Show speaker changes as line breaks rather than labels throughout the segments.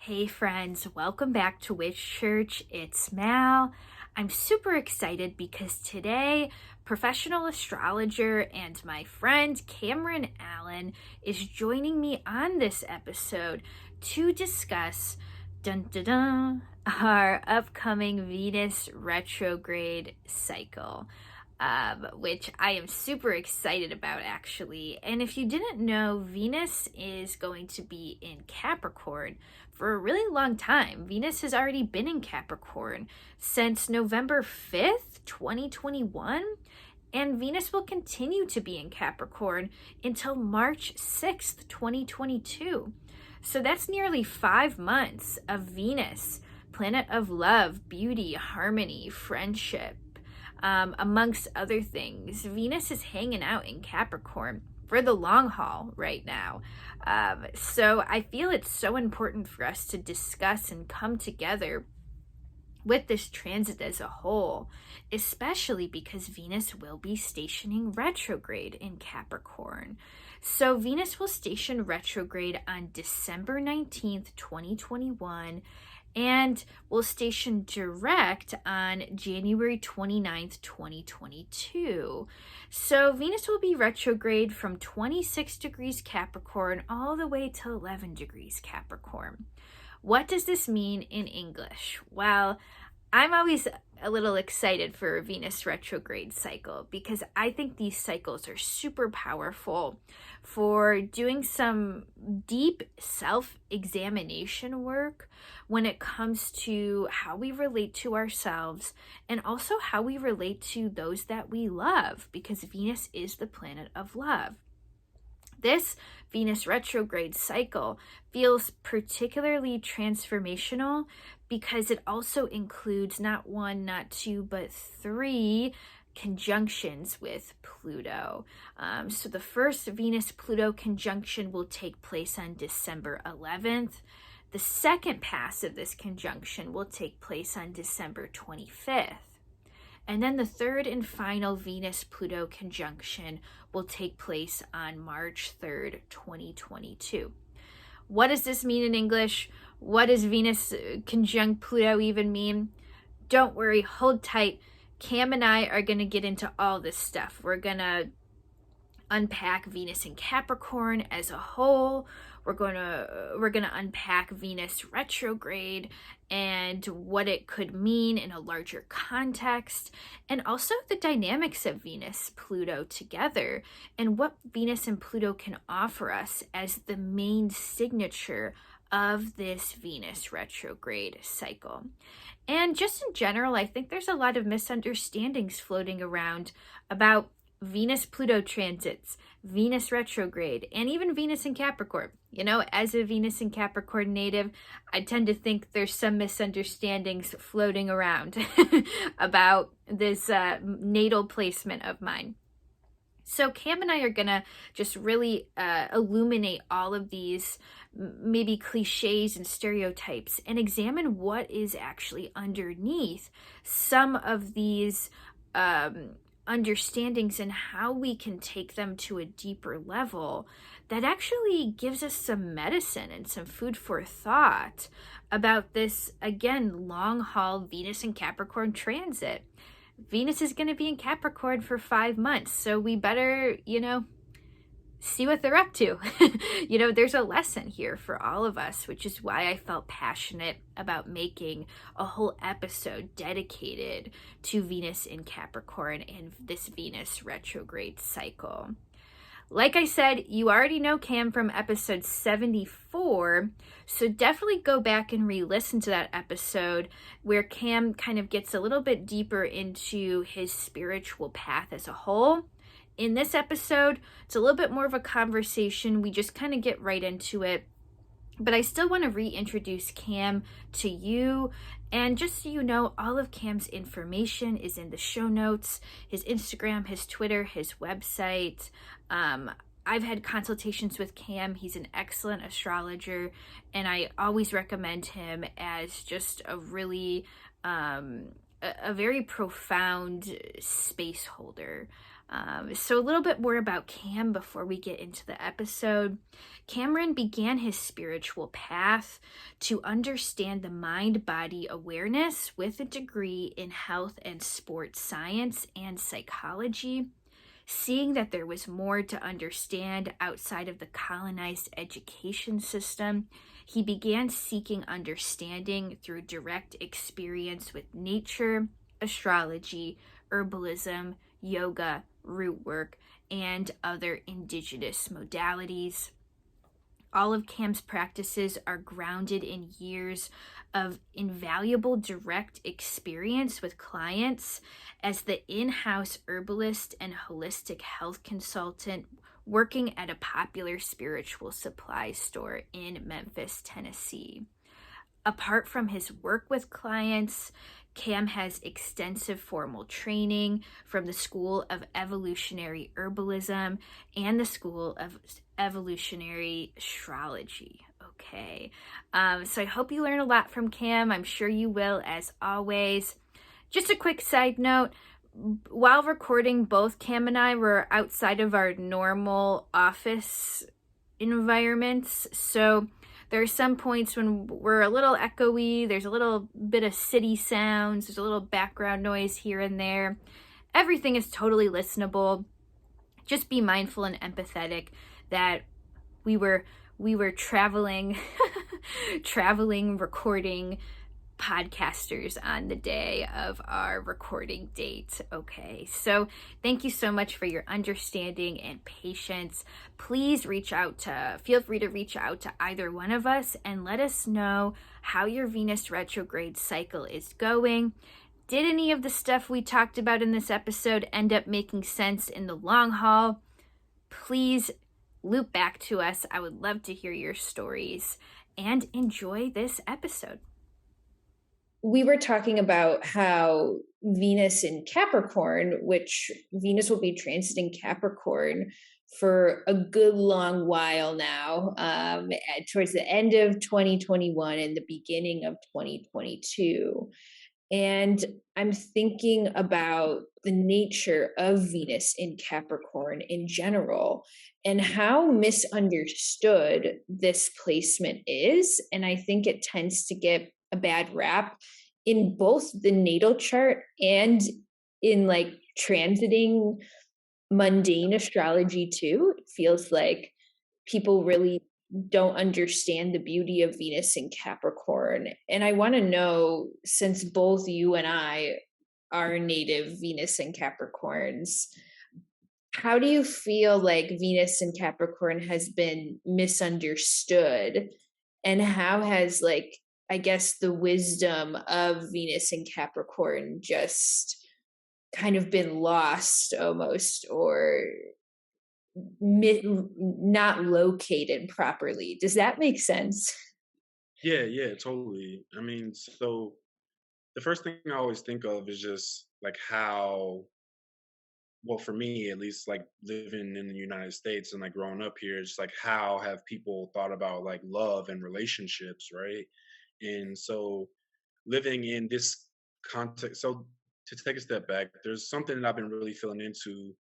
Hey friends, welcome back to Witch Church. It's Mal. I'm super excited because today, professional astrologer and my friend Cameron Allen is joining me on this episode to discuss our upcoming Venus retrograde cycle. Which I am super excited about actually. And if you didn't know, Venus is going to be in Capricorn for a really long time. Venus has already been in Capricorn since November 5th, 2021. And Venus will continue to be in Capricorn until March 6th, 2022. So that's nearly 5 months of Venus, planet of love, beauty, harmony, friendship. Amongst other things, Venus is hanging out in Capricorn for the long haul right now. So I feel it's so important for us to discuss and come together with this transit as a whole, especially because Venus will be stationing retrograde in Capricorn. So Venus will station retrograde on December 19th, 2021, and will station direct on January 29th, 2022. So Venus will be retrograde from 26 degrees Capricorn all the way to 11 degrees Capricorn. What does this mean in English? Well, I'm always a little excited for a Venus retrograde cycle because I think these cycles are super powerful for doing some deep self-examination work when it comes to how we relate to ourselves and also how we relate to those that we love, because Venus is the planet of love. This Venus retrograde cycle feels particularly transformational because it also includes not one, not two, but 3 conjunctions with Pluto. So the first Venus-Pluto conjunction will take place on December 11th. The second pass of this conjunction will take place on December 25th. And then the third and final Venus-Pluto conjunction will take place on March 3rd, 2022. What does this mean in English? What does Venus conjunct Pluto even mean? Don't worry, hold tight. Cam and I are going to get into all this stuff. We're going to unpack Venus in Capricorn as a whole. We're going to unpack Venus retrograde and what it could mean in a larger context, and also the dynamics of Venus Pluto together and what Venus and Pluto can offer us as the main signature of this Venus retrograde cycle. And just in general, I think there's a lot of misunderstandings floating around about Venus-Pluto transits, Venus retrograde, and even Venus in Capricorn. You know, as a Venus in Capricorn native, I tend to think there's some misunderstandings floating around about this natal placement of mine. So Cam and I are gonna just really illuminate all of these maybe cliches and stereotypes and examine what is actually underneath some of these understandings and how we can take them to a deeper level that actually gives us some medicine and some food for thought about this, again, long haul Venus and Capricorn transit. Venus is going to be in Capricorn for 5 months, so we better, see what they're up to. There's a lesson here for all of us, which is why I felt passionate about making a whole episode dedicated to Venus in Capricorn and this Venus retrograde cycle. Like I said, you already know Cam from episode 74, so definitely go back and re-listen to that episode where Cam kind of gets a little bit deeper into his spiritual path as a whole. In this episode, it's a little bit more of a conversation. We just kind of get right into it. But I still want to reintroduce Cam to you. And just so you know, all of Cam's information is in the show notes. His Instagram, his Twitter, his website. I've had consultations with Cam. He's an excellent astrologer. And I always recommend him as just a really, a very profound space holder. So, a little bit more about Cam before we get into the episode. Cameron began his spiritual path to understand the mind body awareness with a degree in health and sports science and psychology. Seeing that there was more to understand outside of the colonized education system, he began seeking understanding through direct experience with nature, astrology, herbalism, yoga, root work, and other indigenous modalities. All of Cam's practices are grounded in years of invaluable direct experience with clients as the in house herbalist and holistic health consultant working at a popular spiritual supply store in Memphis, Tennessee. Apart from his work with clients, Cam has extensive formal training from the School of Evolutionary Herbalism and the School of Evolutionary Astrology. Okay, so I hope you learn a lot from Cam. I'm sure you will, as always. Just a quick side note, while recording, both Cam and I were outside of our normal office environments, so there are some points when we're a little echoey, there's a little bit of city sounds, there's a little background noise here and there. Everything is totally listenable. Just be mindful and empathetic that we were traveling recording podcasters on the day of our recording date. Okay, so thank you so much for your understanding and patience. Please feel free to reach out to either one of us and let us know how your Venus retrograde cycle is going. Did any of the stuff we talked about in this episode end up making sense in the long haul? Please loop back to us. I would love to hear your stories, and enjoy this episode.
We were talking about how Venus in Capricorn, which Venus will be transiting Capricorn for a good long while now, towards the end of 2021 and the beginning of 2022. And I'm thinking about the nature of Venus in Capricorn in general and how misunderstood this placement is. And I think it tends to get a bad rap in both the natal chart and in like transiting mundane astrology too. It feels like people really don't understand the beauty of Venus in Capricorn. And I want to know, since both you and I are native Venus and Capricorns, how do you feel like Venus in Capricorn has been misunderstood? And how has, like, I guess the wisdom of Venus in Capricorn just kind of been lost almost, or not located properly? Does that make sense?
Yeah, yeah, totally. I mean, so the first thing I always think of is just like how, well, for me at least, like living in the United States and like growing up here, it's like how have people thought about like love and relationships, right? And so living in this context, so to take a step back, there's something that I've been really feeling into.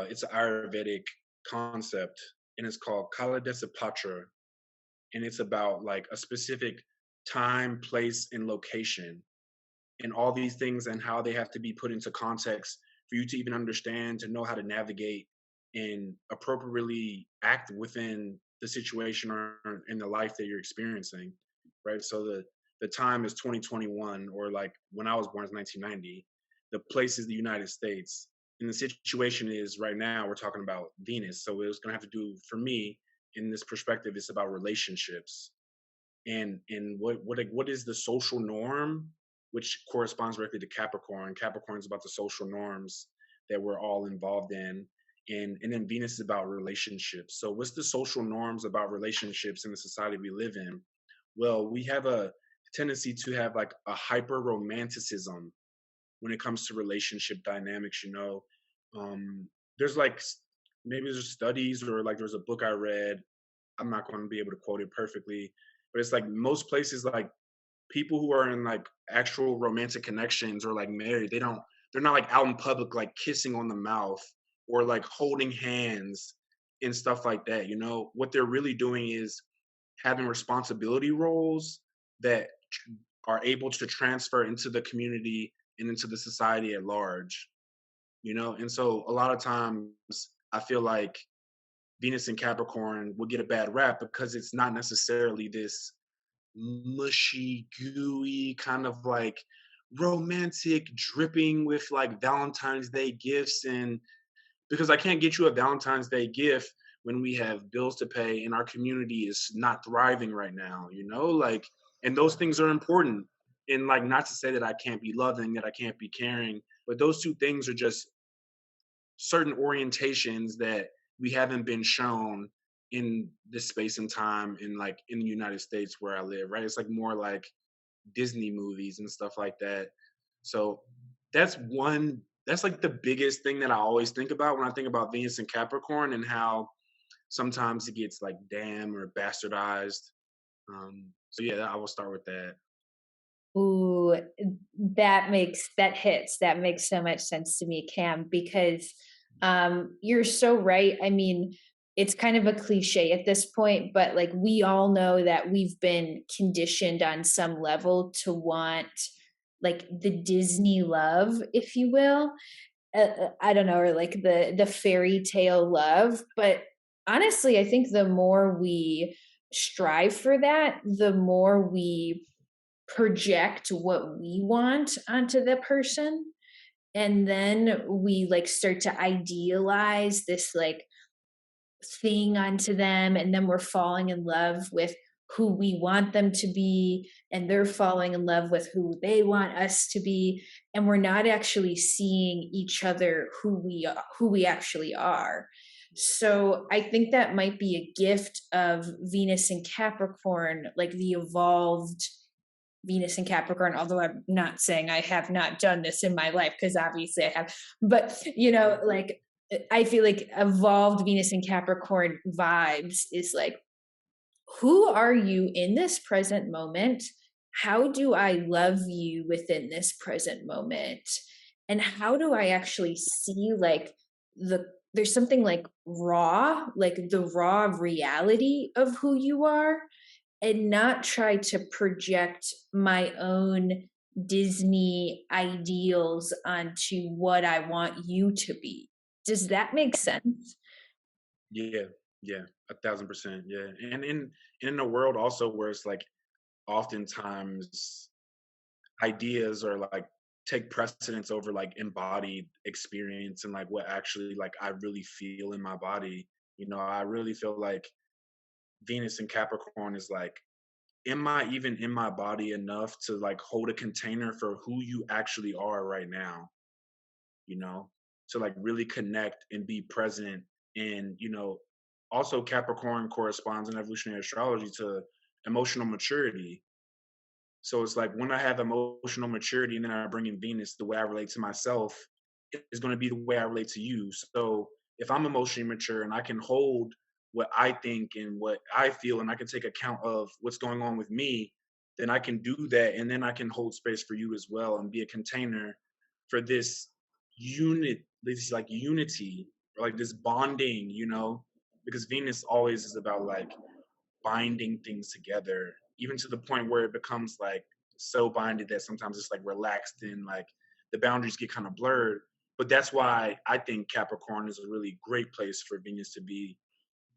It's an Ayurvedic concept, and it's called colonized, and it's about like a specific time, place, and location, and all these things and how they have to be put into context for you to even understand, to know how to navigate and appropriately act within the situation or in the life that you're experiencing, right? So the time is 2021, or like when I was born is 1990. The place is the United States, and the situation is right now we're talking about Venus. So it was going to have to do, for me, in this perspective, it's about relationships, and what is the social norm, which corresponds directly to Capricorn. Capricorn is about the social norms that we're all involved in, and then Venus is about relationships. So what's the social norms about relationships in the society we live in? Well, we have a tendency to have like a hyper romanticism when it comes to relationship dynamics. um there's like maybe there's studies, or like there's a book I read. I'm not going to be able to quote it perfectly, but it's like most places, like people who are in like actual romantic connections or like married, they're not like out in public like kissing on the mouth or like holding hands and stuff like that. What they're really doing is having responsibility roles that are able to transfer into the community and into the society at large. And so a lot of times I feel like Venus and Capricorn will get a bad rap because it's not necessarily this mushy, gooey, kind of like romantic, dripping with like Valentine's Day gifts. And because I can't get you a Valentine's Day gift when we have bills to pay and our community is not thriving right now, like, and those things are important. And like, not to say that I can't be loving, that I can't be caring, but those two things are just certain orientations that we haven't been shown in this space and time in like in the United States where I live, right? It's like more like Disney movies and stuff like that. So that's like the biggest thing that I always think about when I think about Venus and Capricorn, and how sometimes it gets like damn or bastardized. So yeah, I will start with that.
Ooh, that makes so much sense to me, Cam, because you're so right. I mean, it's kind of a cliche at this point, but like we all know that we've been conditioned on some level to want like the Disney love, if you will. I don't know, or like the fairy tale love. But honestly, I think the more we strive for that, the more we project what we want onto the person, and then we like start to idealize this like thing onto them, and then we're falling in love with who we want them to be, and they're falling in love with who they want us to be, and we're not actually seeing each other who we actually are. So I think that might be a gift of Venus and Capricorn, like the evolved Venus and Capricorn, although I'm not saying I have not done this in my life, because obviously I have. But, like I feel like evolved Venus and Capricorn vibes is like, who are you in this present moment? How do I love you within this present moment? And how do I actually see like there's something like raw, like the raw reality of who you are, and not try to project my own Disney ideals onto what I want you to be. Does that make sense?
Yeah, yeah, 1,000%. Yeah. And in a world also where it's like oftentimes ideas are like take precedence over like embodied experience and like what actually like I really feel in my body. I really feel like Venus and Capricorn is like, am I even in my body enough to like hold a container for who you actually are right now? you know, to like really connect and be present. And, also Capricorn corresponds in evolutionary astrology to emotional maturity. So it's like when I have emotional maturity and then I bring in Venus, the way I relate to myself is going to be the way I relate to you. So if I'm emotionally mature and I can hold what I think and what I feel and I can take account of what's going on with me, then I can do that. And then I can hold space for you as well and be a container for this like unity, or like this bonding, because Venus always is about like binding things together, even to the point where it becomes like so binded that sometimes it's like relaxed and like the boundaries get kind of blurred. But that's why I think Capricorn is a really great place for Venus to be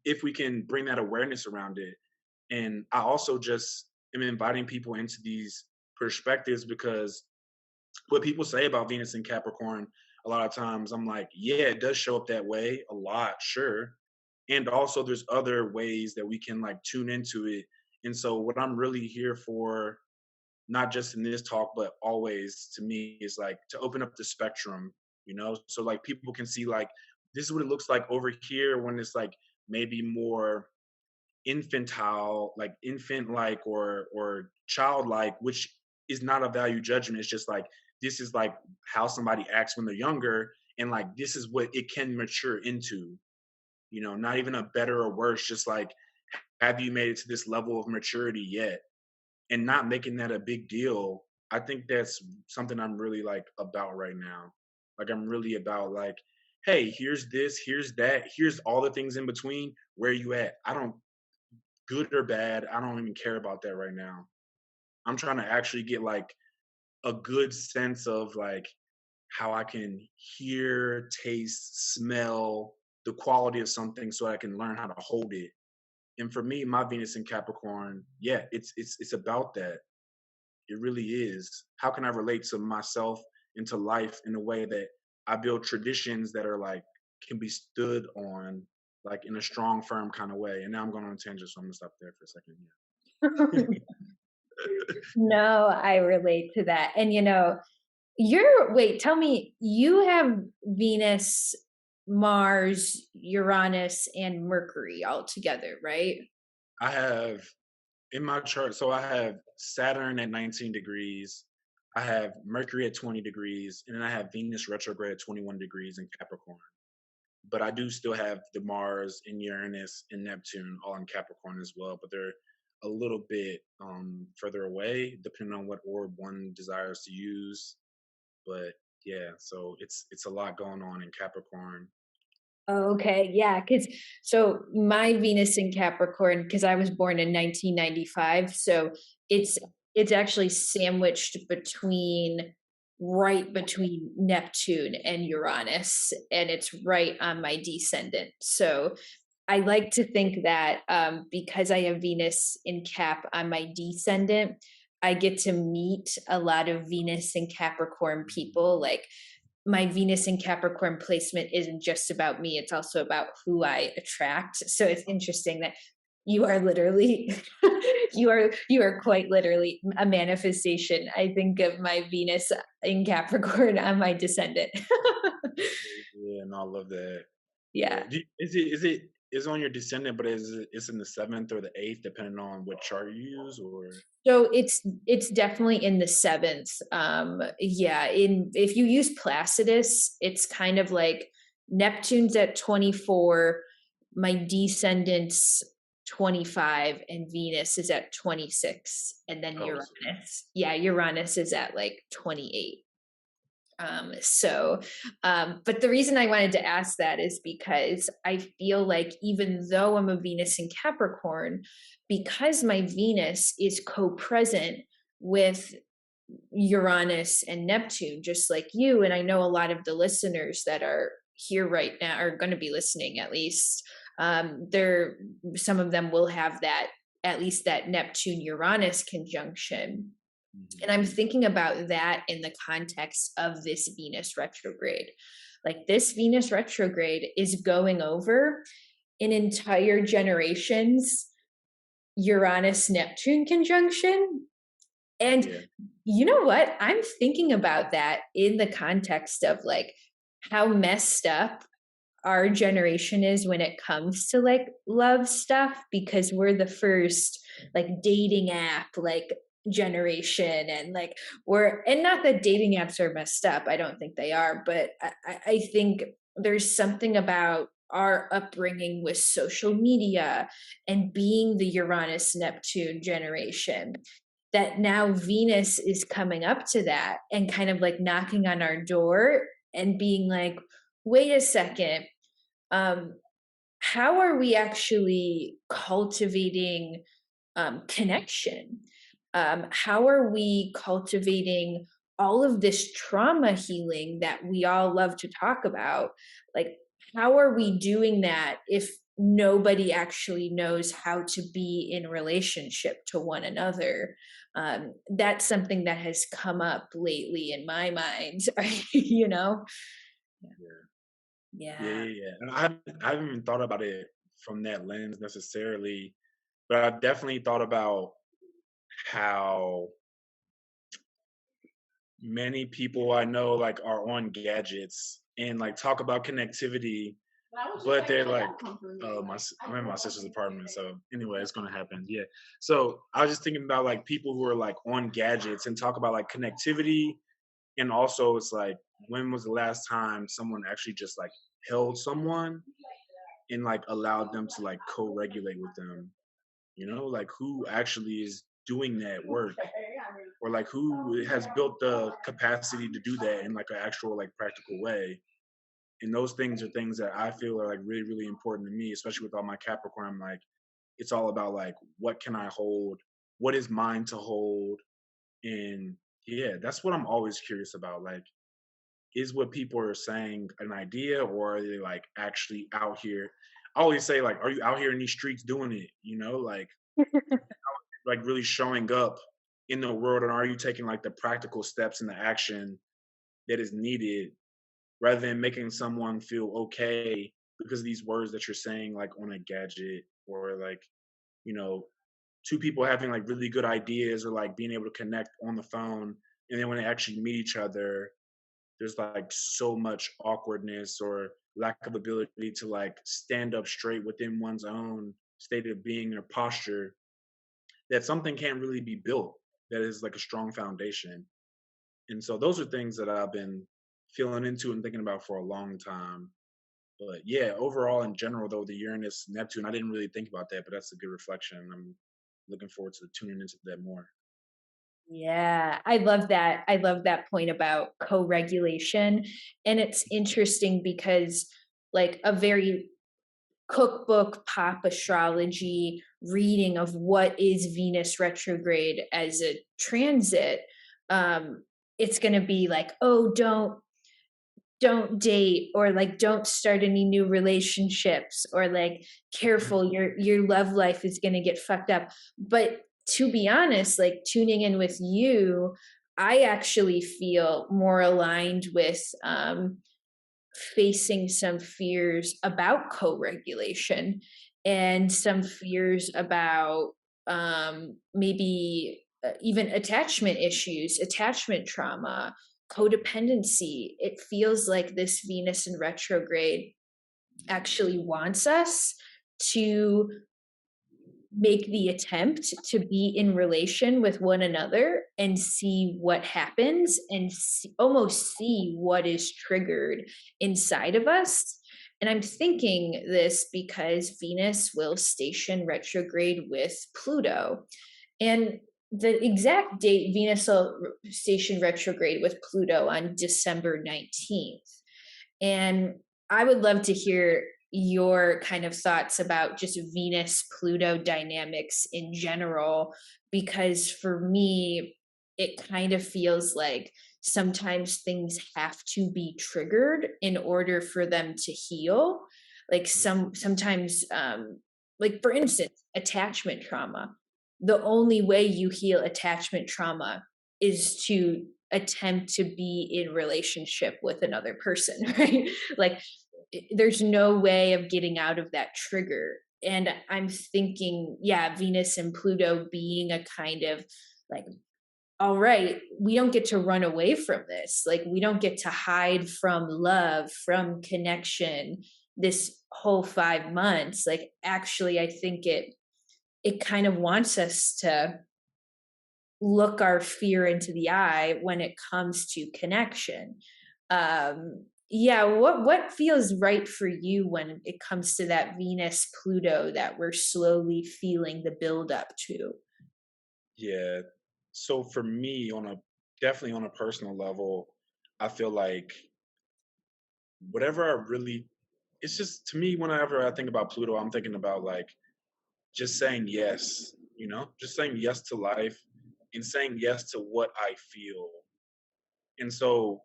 if we can bring that awareness around it. And I also just am inviting people into these perspectives because what people say about Venus and Capricorn, a lot of times I'm like, yeah, it does show up that way a lot, sure. And also there's other ways that we can like tune into it. And so what I'm really here for, not just in this talk, but always to me is like to open up the spectrum. So like people can see like this is what it looks like over here when it's like maybe more infantile, like infant like or childlike, which is not a value judgment. It's just like this is like how somebody acts when they're younger, and like this is what it can mature into. Not even a better or worse, just like have you made it to this level of maturity yet? And not making that a big deal. I think that's something I'm really like about right now. Like I'm really about like hey, here's this, here's that, here's all the things in between. Where you at? I don't, good or bad, I don't even care about that right now. I'm trying to actually get like a good sense of like how I can hear, taste, smell the quality of something so I can learn how to hold it. And for me, my Venus in Capricorn, yeah, it's about that. It really is. How can I relate to myself and to life in a way that I build traditions that are like can be stood on like in a strong, firm kind of way. And now I'm going on a tangent, so I'm gonna stop there for a second.
No, I relate to that. And wait, tell me, you have Venus, Mars, Uranus, and Mercury all together, right?
I have in my chart, so I have Saturn at 19 degrees, I have Mercury at 20 degrees, and then I have Venus retrograde at 21 degrees in Capricorn. But I do still have the Mars and Uranus and Neptune all in Capricorn as well, but they're a little bit further away depending on what orb one desires to use. But yeah, so it's a lot going on in Capricorn.
Okay, yeah, because so my Venus in Capricorn, because I was born in 1995, so it's it's actually sandwiched right between Neptune and Uranus, and it's right on my descendant. So I like to think that because I have Venus in Cap on my descendant, I get to meet a lot of Venus and Capricorn people. Like my Venus in Capricorn placement isn't just about me, it's also about who I attract. So it's interesting that you are literally you are quite literally a manifestation, I think, of my Venus in Capricorn on my descendant.
Yeah, and I love that. Yeah,
Yeah.
is on your descendant, but it's in the seventh or the eighth, depending on what chart you use, or
So it's definitely in the seventh. Yeah, in if you use Placidus, it's kind of like Neptune's at 24, my descendants 25, and Venus is at 26, and then
oh, so
Uranus. Yeah, Uranus is at like 28. So but the reason I wanted to ask that is because I feel like even though I'm a Venus in Capricorn, because my Venus is co-present with Uranus and Neptune, just like you, and I know a lot of the listeners that are here right now are going to be listening, at least they're some of them will have that, at least that Neptune Uranus conjunction. And I'm
mhm.
thinking about that in the context of this Venus retrograde. Like this Venus retrograde is going over an entire generation's Uranus Neptune conjunction. And
Yeah,
you know what? I'm thinking about that in the context of like how messed up our generation is when it comes to like love stuff, because we're the first like dating app like generation, and like we're, and not that dating apps are messed up, I don't think they are, but I think there's something about our upbringing with social media and being the Uranus Neptune generation that now Venus is coming up to that and kind of like knocking on our door and being like, wait a second, um, how are we actually cultivating connection? How are we cultivating all of this trauma healing that we all love to talk about? Like, how are we doing that if nobody actually knows how to be in relationship to one another? That's something that has come up lately in my mind, you know?
yeah, yeah,
Yeah.
yeah, yeah. And I haven't even thought about it from that lens necessarily, but I've definitely thought about how many people I know like are on gadgets and like talk about connectivity, but they're like, oh, I'm in my sister's apartment, so anyway, it's gonna happen. Yeah. So I was just thinking about like people who are like on gadgets and talk about like connectivity, and also it's like, when was the last time someone actually just like held someone and like allowed them to like co-regulate with them? You know, like who actually is doing that work, or like who has built the capacity to do that in like an actual like practical way. And those things are things that I feel are like really, really important to me, especially with all my Capricorn. I'm like, it's all about like, what can I hold? What is mine to hold? And yeah, that's what I'm always curious about. Like, is what people are saying an idea, or are they like actually out here? I always say, like, are you out here in these streets doing it? Like really showing up in the world, and are you taking like the practical steps and the action that is needed rather than making someone feel okay because of these words that you're saying like on a gadget, or like, you know, two people having like really good ideas or like being able to connect on the phone, and then when they actually meet each other, there's like so much awkwardness or lack of ability to like stand up straight within one's own state of being or posture, that something can't really be built that is like a strong foundation. And so those are things that I've been feeling into and thinking about for a long time. But yeah, overall in general though, the Uranus Neptune, I didn't really think about that, but that's a good reflection. I'm looking forward to tuning into that more.
Yeah, I love that. I love that point about co-regulation. And it's interesting because, like, a very cookbook pop astrology reading of what is Venus retrograde as a transit, um, it's going to be like, oh, don't date, or like don't start any new relationships, or like careful, your love life is going to get fucked up. But to be honest, like tuning in with you, I actually feel more aligned with facing some fears about co-regulation, and some fears about maybe even attachment issues, attachment trauma, codependency. It feels like this Venus in retrograde actually wants us to make the attempt to be in relation with one another and see what happens, and almost see what is triggered inside of us. And I'm thinking this because Venus will station retrograde with Pluto. And the exact date Venus will station retrograde with Pluto on December 19th. And I would love to hear your kind of thoughts about just Venus Pluto dynamics in general, because for me, it kind of feels like sometimes things have to be triggered in order for them to heal. Like sometimes, like for instance, attachment trauma. The only way you heal attachment trauma is to attempt to be in relationship with another person, right? Like there's no way of getting out of that trigger. And I'm thinking, yeah, Venus and Pluto being a kind of like, all right, we don't get to run away from this. Like we don't get to hide from love, from connection this whole 5 months. Like actually, I think it kind of wants us to look our fear into the eye when it comes to connection. Yeah, what feels right for you when it comes to that Venus Pluto that we're slowly feeling the build up to?
Yeah. So for me, on a definitely on a personal level, I feel like whatever I really, it's just to me, whenever I think about Pluto, I'm thinking about like just saying yes, just saying yes to life and saying yes to what I feel. And so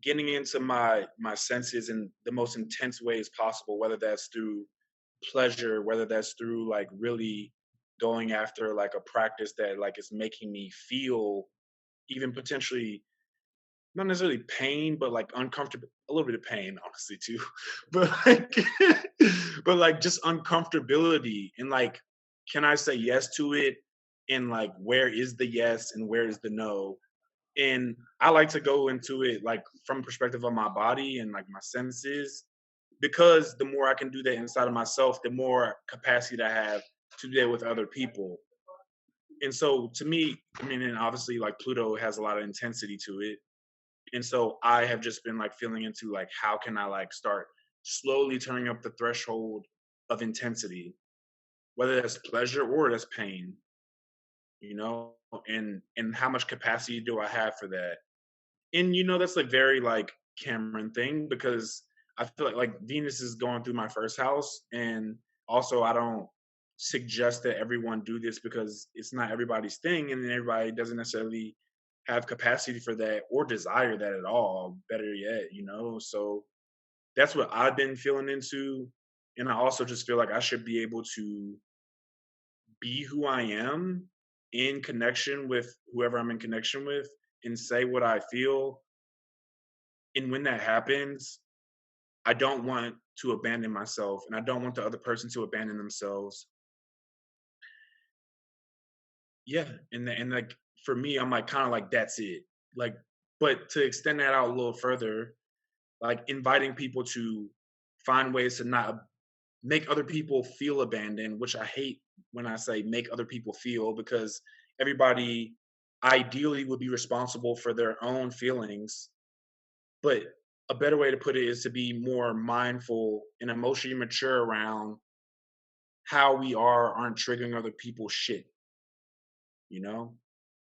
getting into my senses in the most intense ways possible, whether that's through pleasure, whether that's through like really going after like a practice that like is making me feel even potentially not necessarily pain, but like uncomfortable, a little bit of pain, honestly, too. But like, but like just uncomfortability, and like, can I say yes to it? And like, where is the yes and where is the no? And I like to go into it like from perspective of my body and like my senses, because the more I can do that inside of myself, the more capacity I have to do that with other people. And so to me, I mean, and obviously like Pluto has a lot of intensity to it. And so I have just been like feeling into like how can I like start slowly turning up the threshold of intensity, whether that's pleasure or that's pain, you know, and how much capacity do I have for that? And that's a very like Cameron thing, because I feel like Venus is going through my first house, and also I don't suggest that everyone do this because it's not everybody's thing, and then everybody doesn't necessarily have capacity for that or desire that at all. Better yet, So that's what I've been feeling into, and I also just feel like I should be able to be who I am in connection with whoever I'm in connection with and say what I feel. And when that happens, I don't want to abandon myself and I don't want the other person to abandon themselves. Yeah. And like for me, I'm like kind of like that's it. Like, but to extend that out a little further, like inviting people to find ways to not make other people feel abandoned, which I hate when I say make other people feel because everybody ideally would be responsible for their own feelings. But a better way to put it is to be more mindful and emotionally mature around how we aren't triggering other people's shit, you know?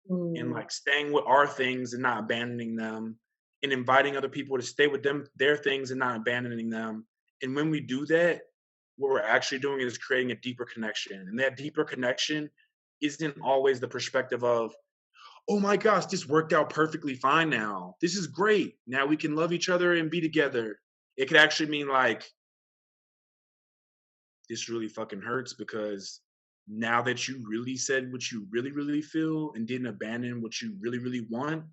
And
Mm.
like staying with our things and not abandoning them and inviting other people to stay with them, their things and not abandoning them. And when we do that, what we're actually doing is creating a deeper connection. And that deeper connection isn't always the perspective of, oh my gosh, this worked out perfectly fine now. This is great. Now we can love each other and be together. It could actually mean like, this really fucking hurts because now that you really said what you really, really feel and didn't abandon what you really, really want,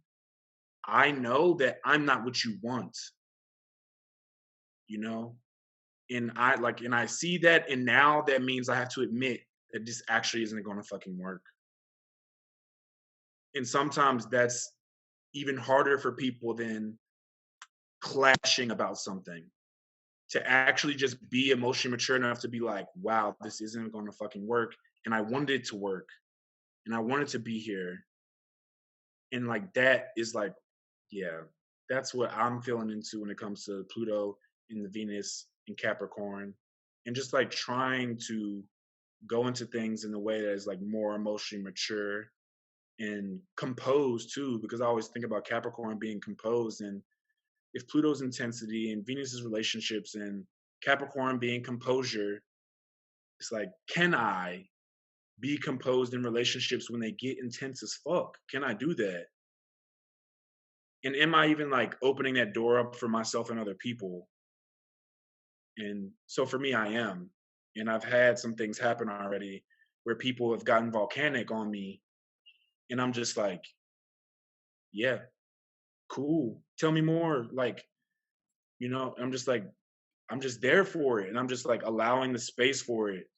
I know that I'm not what you want, you know? And I see that, and now that means I have to admit that this actually isn't gonna fucking work. And sometimes that's even harder for people than clashing about something. To actually just be emotionally mature enough to be like, wow, this isn't gonna fucking work. And I wanted it to work. And I wanted to be here. And like that is like, yeah, that's what I'm feeling into when it comes to Pluto and the Venus in Capricorn. And just like trying to go into things in a way that is like more emotionally mature and composed too, because I always think about Capricorn being composed. And if Pluto's intensity and Venus's relationships and Capricorn being composure, it's like, can I be composed in relationships when they get intense as fuck? Can I do that? And am I even like opening that door up for myself and other people? And so for me, I am. And I've had some things happen already where people have gotten volcanic on me. And I'm just like, yeah, cool. Tell me more. Like, I'm just like, I'm just there for it. And I'm just like allowing the space for it.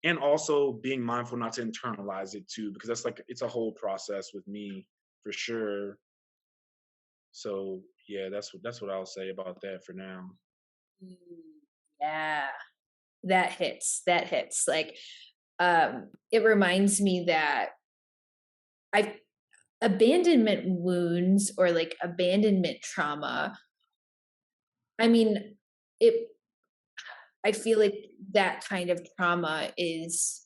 And also being mindful not to internalize it too, because that's like, it's a whole process with me for sure. So yeah, that's what I'll say about that for now.
Mm. Yeah, that hits. That hits. Like, it reminds me that I abandonment wounds or like abandonment trauma. I mean, it. I feel like that kind of trauma is.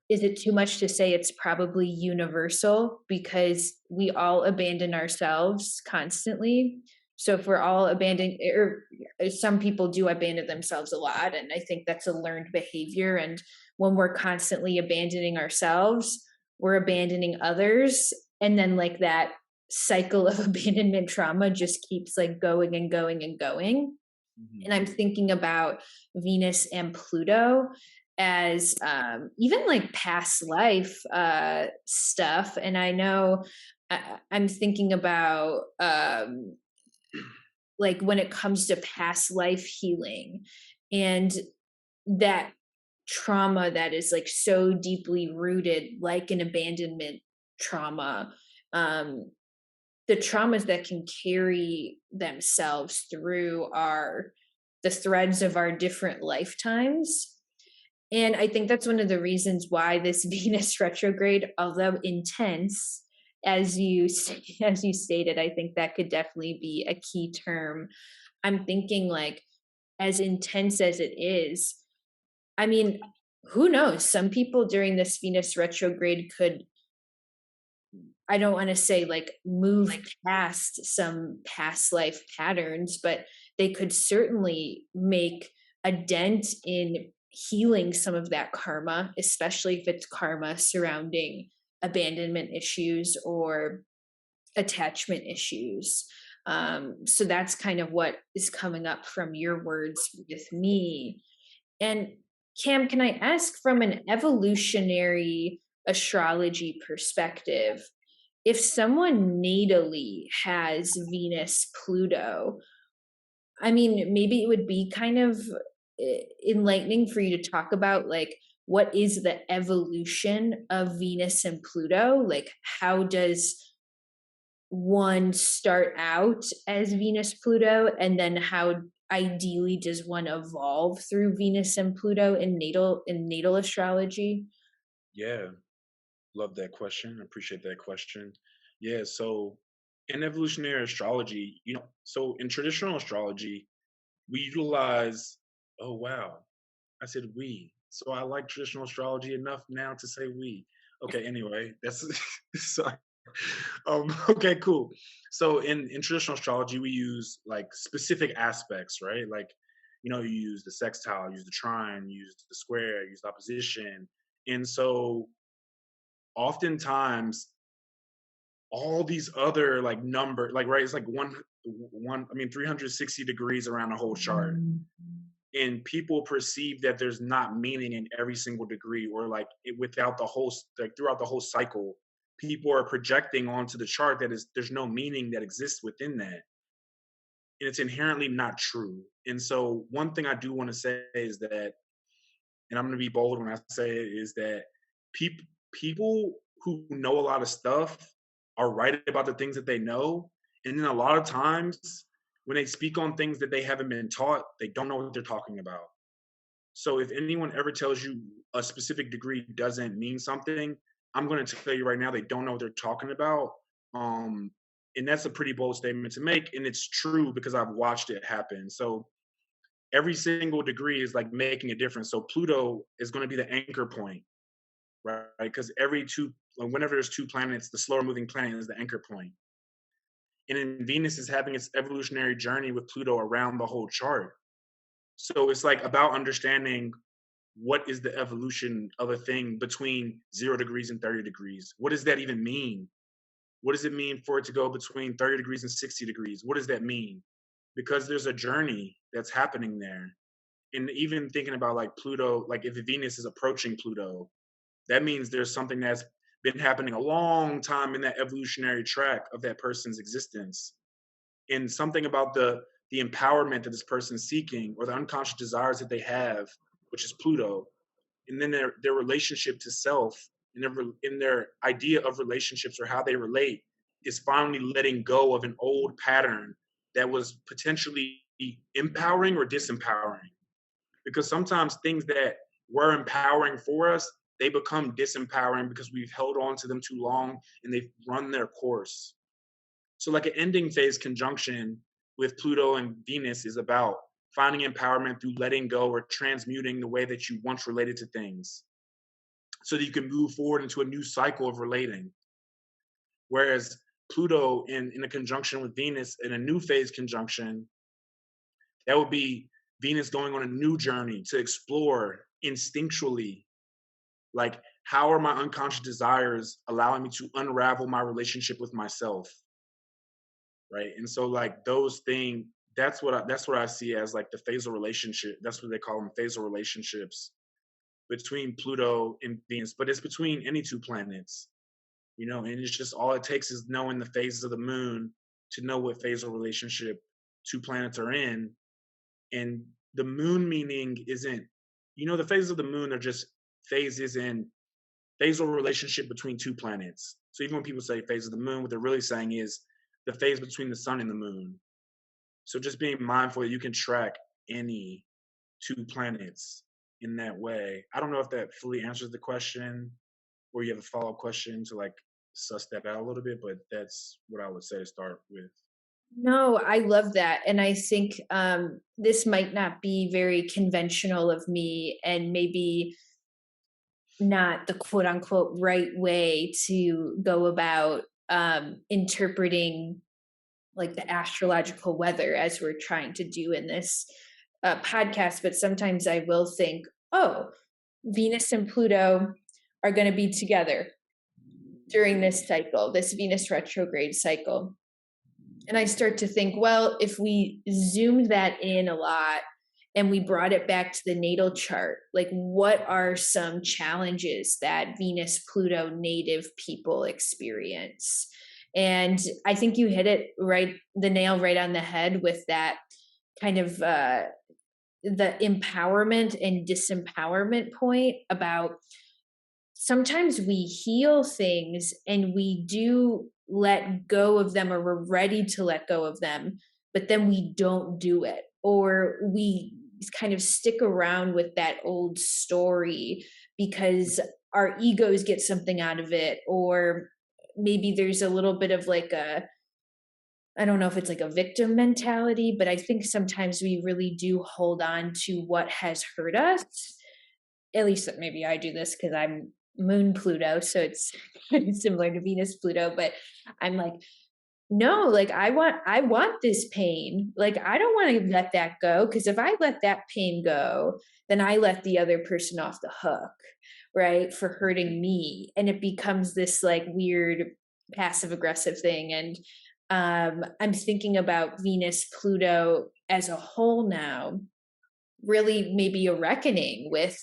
Is it too much to say it's probably universal because we all abandon ourselves constantly? So if we're all abandoning, or some people do abandon themselves a lot, and I think that's a learned behavior. And when we're constantly abandoning ourselves, we're abandoning others, and then like that cycle of abandonment trauma just keeps like going and going and going.
Mhm.
And I'm thinking about Venus and Pluto as even like past life stuff. And I know I'm thinking about like when it comes to past life healing and that trauma that is like so deeply rooted, like an abandonment trauma. Um, the traumas that can carry themselves through are the threads of our different lifetimes. And I think that's one of the reasons why this Venus retrograde, although intense, as you as you stated, I think that could definitely be a key term. I'm thinking like as intense as it is, I mean, who knows? Some people during this Venus retrograde could, I don't want to say like move past some past life patterns, but they could certainly make a dent in healing some of that karma, especially if it's karma surrounding abandonment issues or attachment issues. So that's kind of what is coming up from your words with me. And Cam, can I ask from an evolutionary astrology perspective, if someone natally has Venus Pluto, I mean, maybe it would be kind of enlightening for you to talk about like what is the evolution of Venus and Pluto? Like, how does one start out as Venus Pluto, and then how ideally does one evolve through Venus and Pluto in natal astrology?
Yeah, love that question. Appreciate that question. Yeah, so in evolutionary astrology, so in traditional astrology, we utilize, oh wow, I said we. So I like traditional astrology enough now to say we. Okay, anyway, that's sorry. Okay, cool. So in traditional astrology, we use like specific aspects, right? Like, you use the sextile, use the trine, use the square, use the opposition. And so oftentimes all these other like number, like right, it's like I mean 360 degrees around the whole chart. And people perceive that there's not meaning in every single degree, or like without the whole, like throughout the whole cycle, people are projecting onto the chart that is there's no meaning that exists within that, and it's inherently not true. And so one thing I do want to say is that, and I'm going to be bold when I say it, is that people who know a lot of stuff are right about the things that they know, and then a lot of times when they speak on things that they haven't been taught, they don't know what they're talking about. So if anyone ever tells you a specific degree doesn't mean something, I'm going to tell you right now they don't know what they're talking about. Um, and that's a pretty bold statement to make, and it's true because I've watched it happen. So every single degree is like making a difference. So Pluto is going to be the anchor point, right? Because whenever there's two planets, the slower moving planet is the anchor point. And then Venus is having its evolutionary journey with Pluto around the whole chart. So it's like about understanding what is the evolution of a thing between 0 degrees and 30 degrees. What does that even mean? What does it mean for it to go between 30 degrees and 60 degrees? What does that mean? Because there's a journey that's happening there. And even thinking about like Pluto, like if Venus is approaching Pluto, that means there's something that's been happening a long time in that evolutionary track of that person's existence. And something about the empowerment that this person's seeking, or the unconscious desires that they have, which is Pluto, and then their relationship to self, and in their idea of relationships or how they relate, is finally letting go of an old pattern that was potentially empowering or disempowering. Because sometimes things that were empowering for us, they become disempowering because we've held on to them too long and they've run their course. So like an ending phase conjunction with Pluto and Venus is about finding empowerment through letting go or transmuting the way that you once related to things, so that you can move forward into a new cycle of relating. Whereas Pluto in a conjunction with Venus in a new phase conjunction, that would be Venus going on a new journey to explore instinctually, like, how are my unconscious desires allowing me to unravel my relationship with myself, right? And so like those things, that's what I see as like the phasal relationship. That's what they call them, phasal relationships between Pluto and Venus, but it's between any two planets, and it's just all it takes is knowing the phases of the moon to know what phasal relationship two planets are in. And the moon meaning isn't, the phases of the moon are just phases in phasal relationship between two planets. So even when people say phase of the moon, what they're really saying is the phase between the sun and the moon. So just being mindful that you can track any two planets in that way. I don't know if that fully answers the question, or you have a follow-up question to like suss that out a little bit, but that's what I would say to start with.
No, I love that. And I think this might not be very conventional of me, and maybe not the quote unquote right way to go about interpreting like the astrological weather as we're trying to do in this podcast, but sometimes I will think, oh, Venus and Pluto are going to be together during this cycle, this Venus retrograde cycle. And I start to think, well, if we zoomed that in a lot and we brought it back to the natal chart, like what are some challenges that Venus Pluto native people experience? And I think you hit it right, the nail right on the head with that kind of the empowerment and disempowerment point about sometimes we heal things and we do let go of them, or we're ready to let go of them, but then we don't do it, or we kind of stick around with that old story because our egos get something out of it, or maybe there's a little bit of like a, I don't know if it's like a victim mentality, but I think sometimes we really do hold on to what has hurt us. At least maybe I do this because I'm moon Pluto, so it's kind of similar to Venus Pluto, but I'm like, no, like I want this pain. Like I don't want to let that go, because if I let that pain go, then I let the other person off the hook, right? For hurting me. And it becomes this like weird passive aggressive thing. And I'm thinking about Venus Pluto as a whole now, really maybe a reckoning with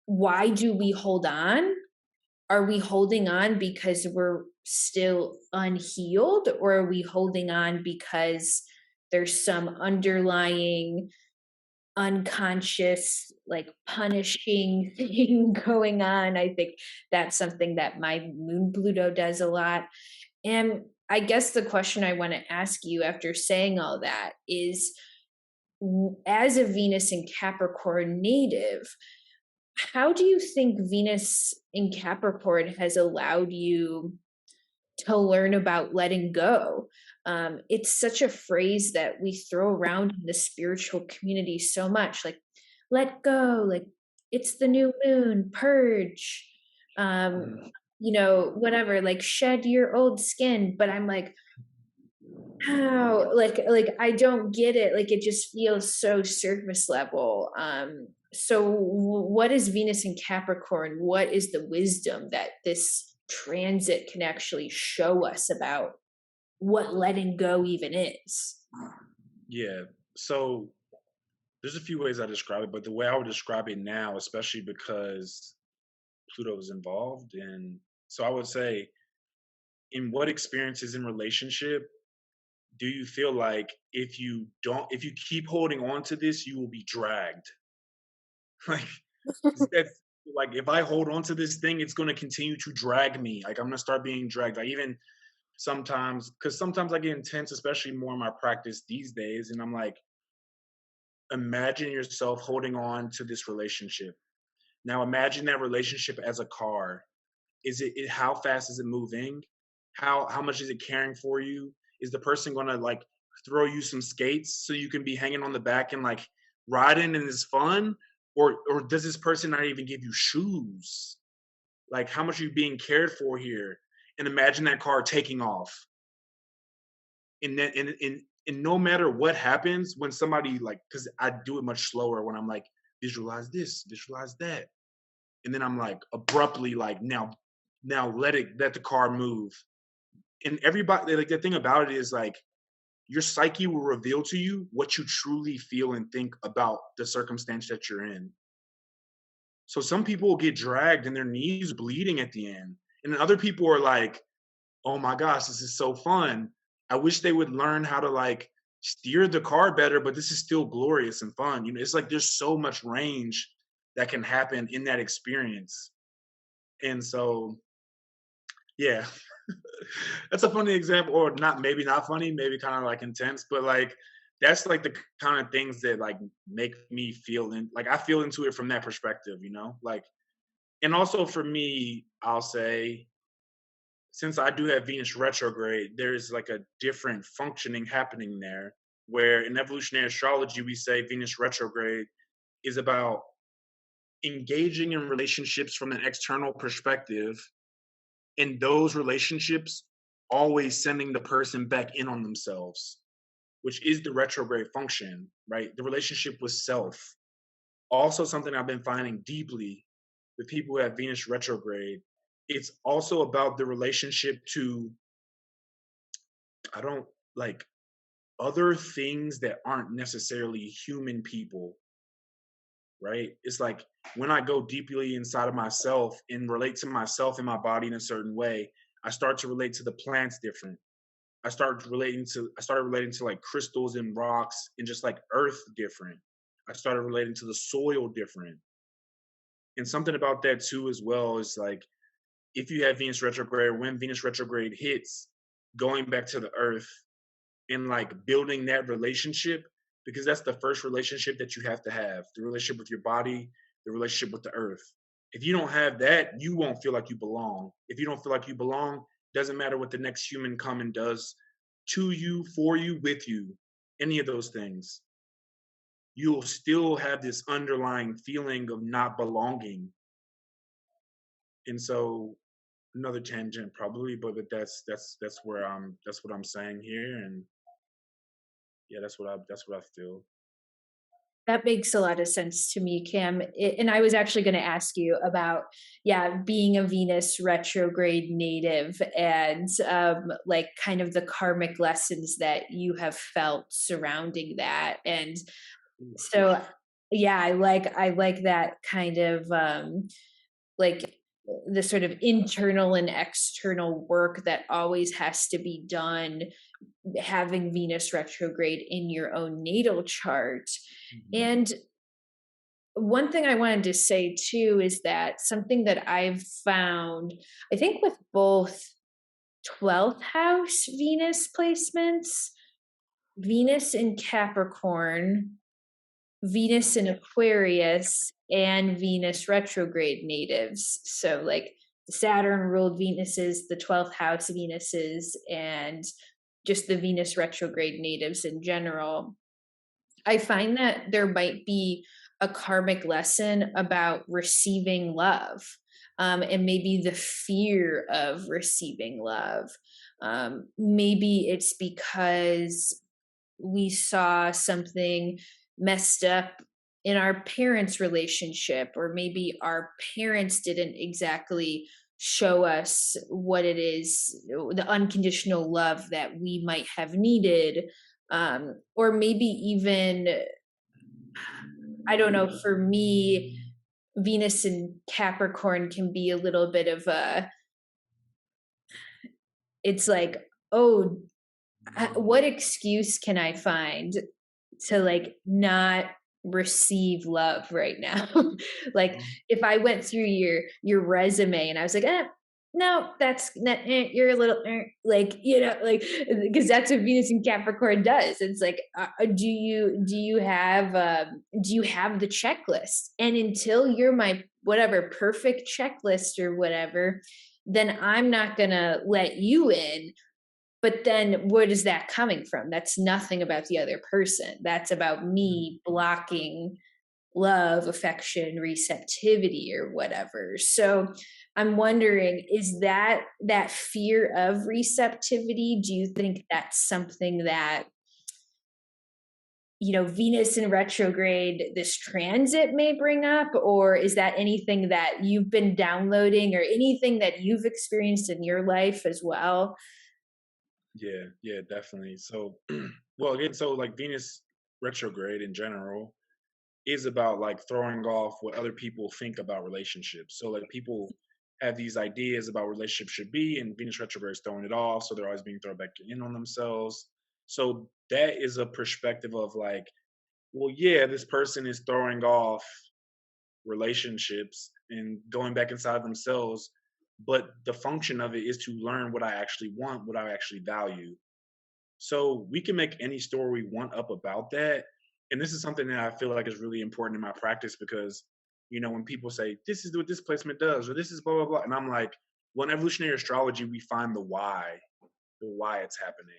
why do we hold on? Are we holding on because we're still unhealed, or are we holding on because there's some underlying unconscious like punishing thing going on? I think that's something that my moon Pluto does a lot. And I guess the question I want to ask you after saying all that is, as a Venus in Capricorn native, how do you think Venus in Capricorn has allowed you to learn about letting go? It's such a phrase that we throw around in the spiritual community so much, like let go, like it's the new moon, purge,
Mhm.
whatever, like shed your old skin. But I'm like, how, like I don't get it. Like it just feels so surface level. So what is Venus in Capricorn? What is the wisdom that this transit can actually show us about what letting go even is?
Yeah. So there's a few ways I describe it, but the way I would describe it now, especially because Pluto is involved, and so I would say, in what experiences in relationship do you feel like if you keep holding on to this, you will be dragged? Like that's like if I hold on to this thing, it's gonna continue to drag me. Like I'm gonna start being dragged. Like even sometimes, because sometimes I get intense, especially more in my practice these days, and I'm like, imagine yourself holding on to this relationship. Now imagine that relationship as a car. How fast is it moving? How much is it caring for you? Is the person gonna like throw you some skates so you can be hanging on the back and like riding and it's fun? Or does this person not even give you shoes? Like how much are you being cared for here? And imagine that car taking off. And no matter what happens when somebody like, because I do it much slower when I'm like, visualize this, visualize that. And then I'm like abruptly like now let the car move. And everybody, like the thing about it is like your psyche will reveal to you what you truly feel and think about the circumstance that you're in. So some people will get dragged and their knees bleeding at the end, and then other people are like, oh my gosh, this is so fun. I wish they would learn how to like steer the car better, but this is still glorious and fun. It's like there's so much range that can happen in that experience. And so yeah. That's a funny example, or not, maybe not funny, maybe kind of like intense, but like that's like the kind of things that like make me feel like I feel into it from that perspective, like. And also for me, I'll say, since I do have Venus retrograde, there's like a different functioning happening there, where in evolutionary astrology we say Venus retrograde is about engaging in relationships from an external perspective, and those relationships always sending the person back in on themselves, which is the retrograde function, right? The relationship with self. Also, something I've been finding deeply with people who have Venus retrograde, it's also about the relationship to, I don't like other things that aren't necessarily human people, right? It's like when I go deeply inside of myself and relate to myself and my body in a certain way, I start to relate to the plants different. I started relating to like crystals and rocks and just like earth different. I started relating to the soil different. And something about that too as well is like if you have Venus retrograde, when Venus retrograde hits, going back to the earth and like building that relationship, because that's the first relationship that you have to have, the relationship with your body, the relationship with the earth. If you don't have that, you won't feel like you belong. If you don't feel like you belong, doesn't matter what the next human come and does to you, for you, with you, any of those things, you'll still have this underlying feeling of not belonging. And so another tangent probably, but that's where that's what I'm saying here. And yeah, that's what I feel.
That makes a lot of sense to me, Cam. And I was actually going to ask you about, yeah, being a Venus retrograde native and like kind of the karmic lessons that you have felt surrounding that. And so, yeah, I like that kind of like the sort of internal and external work that always has to be done having Venus retrograde in your own natal chart.
Mhm.
And one thing I wanted to say too is that something that I've found, I think with both 12th house Venus placements, Venus in Capricorn, Venus in Aquarius, and Venus retrograde natives. So, like the Saturn ruled Venuses, the 12th house Venuses, and just the Venus retrograde natives in general. I find that there might be a karmic lesson about receiving love, and maybe the fear of receiving love. Maybe it's because we saw something messed up in our parents' relationship, or maybe our parents didn't exactly show us what it is, the unconditional love that we might have needed. Or maybe even, I don't know, for me, Venus and Capricorn can be a little bit of a, it's like, oh, what excuse can I find to like not receive love right now? Like if I went through your resume and I was like, no, that's not, you're a little like, like, because that's what Venus and Capricorn does. It's like, do you have the checklist? And until you're my whatever perfect checklist or whatever, then I'm not gonna let you in. But then where is that coming from? That's nothing about the other person. That's about me blocking love, affection, receptivity, or whatever. So I'm wondering, is that fear of receptivity? Do you think that's something that, Venus in retrograde, this transit may bring up? Or is that anything that you've been downloading or anything that you've experienced in your life as well?
Yeah, yeah, definitely. So, well, again, so like Venus retrograde in general is about like throwing off what other people think about relationships. So, like, people have these ideas about what relationships should be, and Venus retrograde is throwing it off. So, they're always being thrown back in on themselves. So, that is a perspective of like, well, yeah, this person is throwing off relationships and going back inside of themselves. But the function of it is to learn what I actually want, what I actually value. So we can make any story we want up about that. And this is something that I feel like is really important in my practice because, when people say, this is what this placement does, or this is blah, blah, blah. And I'm like, well, in evolutionary astrology, we find the why it's happening.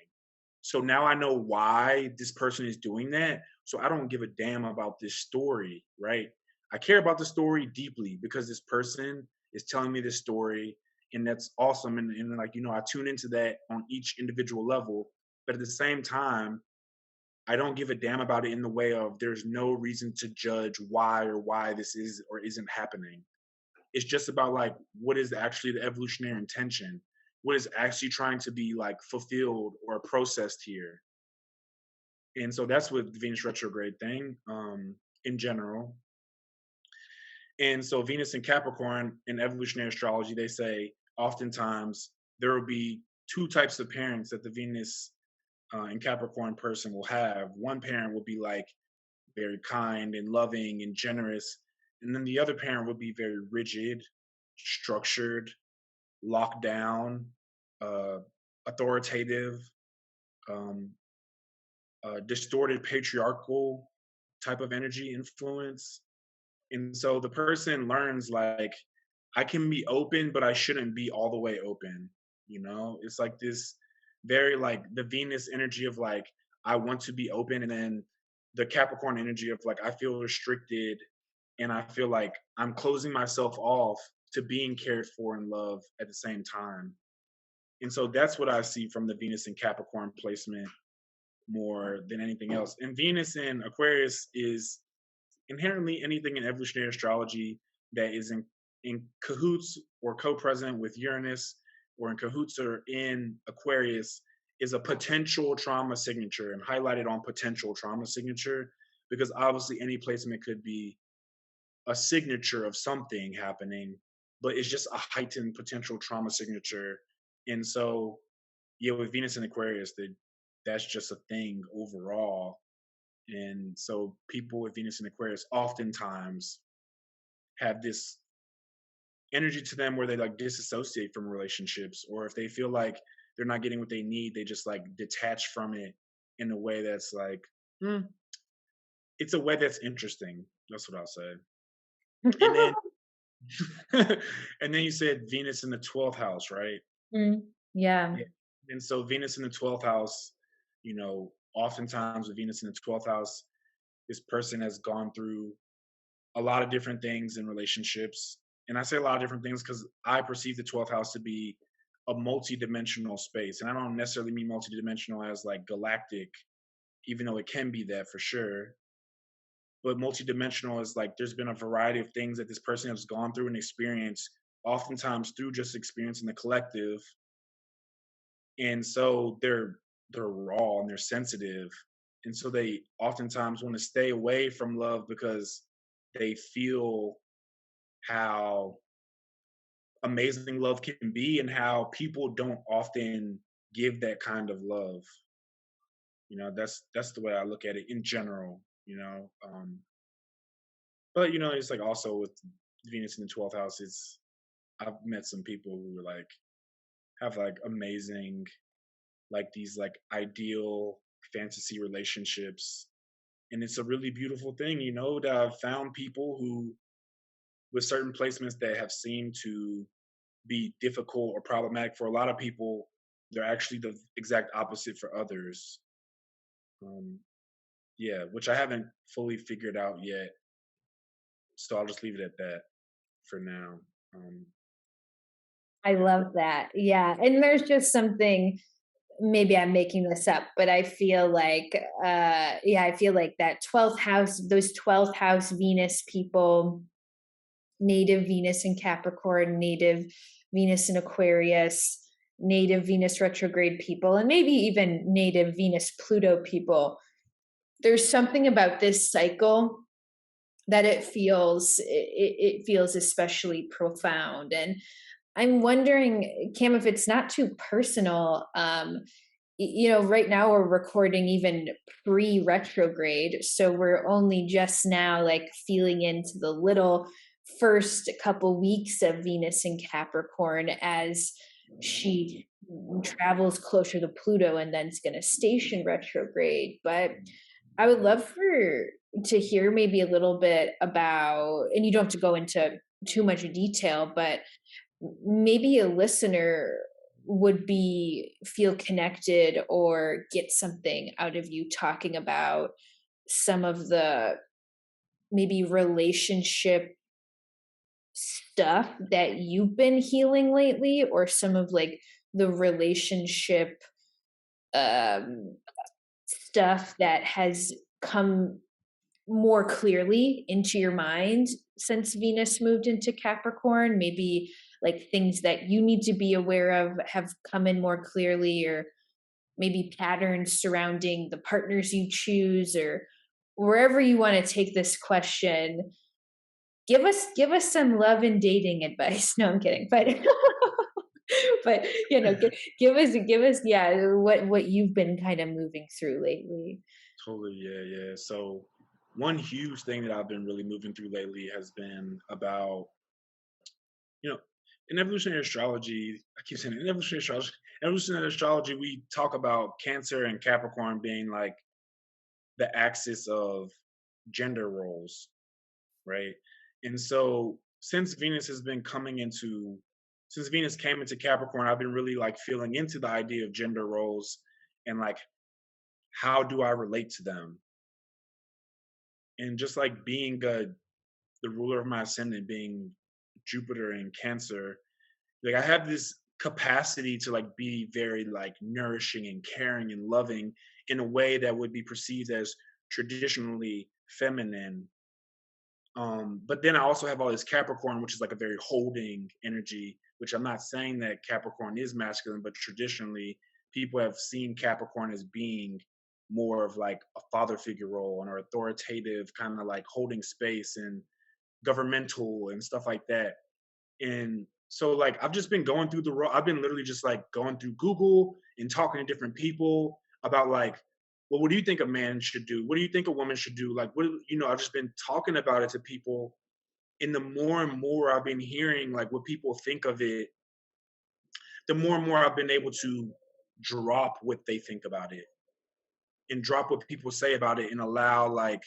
So now I know why this person is doing that. So I don't give a damn about this story, right? I care about the story deeply because this person is telling me this story and that's awesome. And like, I tune into that on each individual level. But at the same time, I don't give a damn about it in the way of there's no reason to judge why this is or isn't happening. It's just about like what is actually the evolutionary intention, what is actually trying to be like fulfilled or processed here. And so that's what the Venus retrograde thing, in general. And so Venus and Capricorn in evolutionary astrology, they say oftentimes there will be two types of parents that the Venus and Capricorn person will have. One parent will be like very kind and loving and generous, and then the other parent will be very rigid, structured, locked down, uh, authoritative, um, distorted patriarchal type of energy influence. And so the person learns like I can be open, but I shouldn't be all the way open. It's like this very like the Venus energy of like I want to be open, and then the Capricorn energy of like I feel restricted and I feel like I'm closing myself off to being cared for and loved at the same time. And so that's what I see from the Venus and Capricorn placement more than anything else. And Venus in Aquarius is inherently anything in evolutionary astrology that is in cahoots or co-present with Uranus, or in cahoots or in Aquarius, is a potential trauma signature, and highlighted on potential trauma signature, because obviously any placement could be a signature of something happening, but it's just a heightened potential trauma signature. And so, yeah, with Venus and Aquarius, that's just a thing overall. And so people with Venus and Aquarius oftentimes have this energy to them where they like disassociate from relationships, or if they feel like they're not getting what they need, they just like detach from it in a way that's like, hmm, it's a way that's interesting. That's what I'll say. And then, and then you said Venus in the 12th house, right?
Yeah.
Yeah. And so Venus in the 12th house, oftentimes with Venus in the 12th house, this person has gone through a lot of different things in relationships. And I say a lot of different things because I perceive the 12th house to be a multi-dimensional space. And I don't necessarily mean multi-dimensional as like galactic, even though it can be that for sure. But multi-dimensional is like there's been a variety of things that this person has gone through and experienced, oftentimes through just experience in the collective. And so they're raw and they're sensitive. And so they oftentimes want to stay away from love because they feel how amazing love can be and how people don't often give that kind of love. That's the way I look at it in general. But it's like also with Venus in the 12th house, I've met some people who are like have like amazing, like these like ideal fantasy relationships, and it's a really beautiful thing, that I've found people who with certain placements that have seemed to be difficult or problematic for a lot of people, they're actually the exact opposite for others. Yeah, which I haven't fully figured out yet, so I'll just leave it at that for now. um
I love that. Yeah. And there's just something, maybe I'm making this up, but I feel like I feel like that 12th house, those 12th house Venus people, native Venus in Capricorn, native Venus in Aquarius, native Venus retrograde people, and maybe even native Venus Pluto people. There's something about this cycle that it feels especially profound. And I'm wondering, Cam, if it's not too personal, right now we're recording even pre-retrograde, so we're only just now like feeling into the little first couple weeks of Venus in Capricorn as she travels closer to Pluto and then it's going to station retrograde. But I would love to hear maybe a little bit about, and you don't have to go into too much detail, but maybe a listener would feel connected or get something out of you talking about some of the maybe relationship stuff that you've been healing lately, or some of like the relationship um stuff that has come more clearly into your mind since Venus moved into Capricorn? Maybe like things that you need to be aware of have come in more clearly, or maybe patterns surrounding the partners you choose, or wherever you want to take this question. Give us some love and dating advice. No, I'm kidding. But but give us yeah, what you've been kind of moving through lately.
Totally, yeah, yeah. So one huge thing that I've been really moving through lately has been about, you know, in evolutionary astrology, I keep saying it, in evolutionary astrology, we talk about Cancer and Capricorn being like the axis of gender roles, right? And so since Venus came into Capricorn, I've been really like feeling into the idea of gender roles and like how do I relate to them? And just like being the ruler of my ascendant being Jupiter in Cancer, like I have this capacity to like be very like nourishing and caring and loving in a way that would be perceived as traditionally feminine. But then I also have all this Capricorn, which is like a very holding energy, which I'm not saying that Capricorn is masculine, but traditionally people have seen Capricorn as being more of like a father figure role and or authoritative, kind of like holding space and governmental and stuff like that. And so like I've just been going through I've been literally just like going through Google and talking to different people about like, well, what do you think a man should do? What do you think a woman should do? Like I've just been talking about it to people. And the more and more I've been hearing like what people think of it, the more and more I've been able to drop what they think about it and drop what people say about it and allow like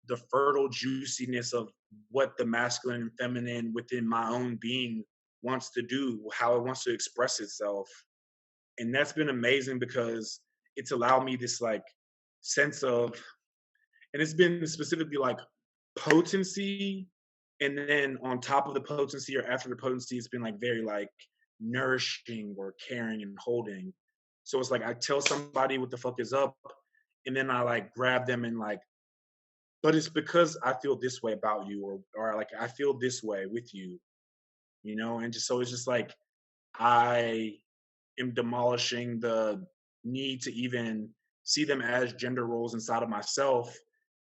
the fertile juiciness of what the masculine and feminine within my own being wants to do, how it wants to express itself. And that's been amazing because it's allowed me this like sense of, and it's been specifically like potency. And then on top of the potency or after the potency, it's been like very like nourishing or caring and holding. So it's like I tell somebody what the fuck is up, and then I like grab them and like, but it's because I feel this way about you, or like I feel this way with you, and just so it's just like I am demolishing the need to even see them as gender roles inside of myself,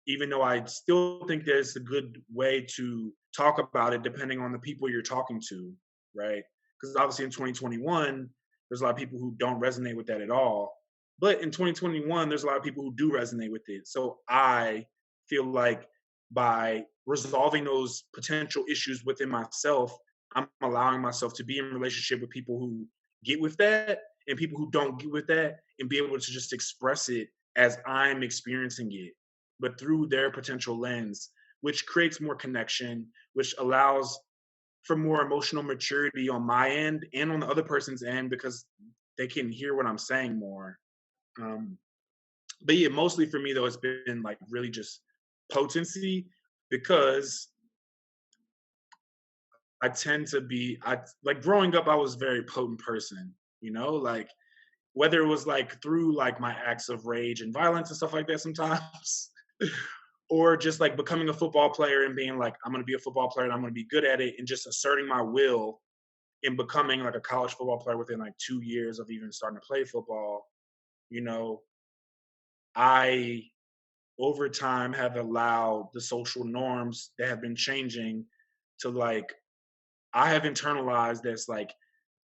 even though I still think there's a good way to talk about it depending on the people you're talking to, right? Because obviously in 2021, there's a lot of people who don't resonate with that at all. But in 2021, there's a lot of people who do resonate with it. So I feel like by resolving those potential issues within myself, I'm allowing myself to be in relationship with people who get with that and people who don't get with that and be able to just express it as I'm experiencing it, but through their potential lens, which creates more connection, which allows for more emotional maturity on my end and on the other person's end because they can hear what I'm saying more. Um, but yeah, mostly for me though, it's been like really just potency because I like growing up, I was a very potent person, like whether it was like through like my acts of rage and violence and stuff like that sometimes, or just like becoming a football player and being like, I'm going to be a football player and I'm going to be good at it and just asserting my will and becoming like a college football player within like 2 years of even starting to play football. You know, I over time have allowed the social norms that have been changing to like, I have internalized that's like,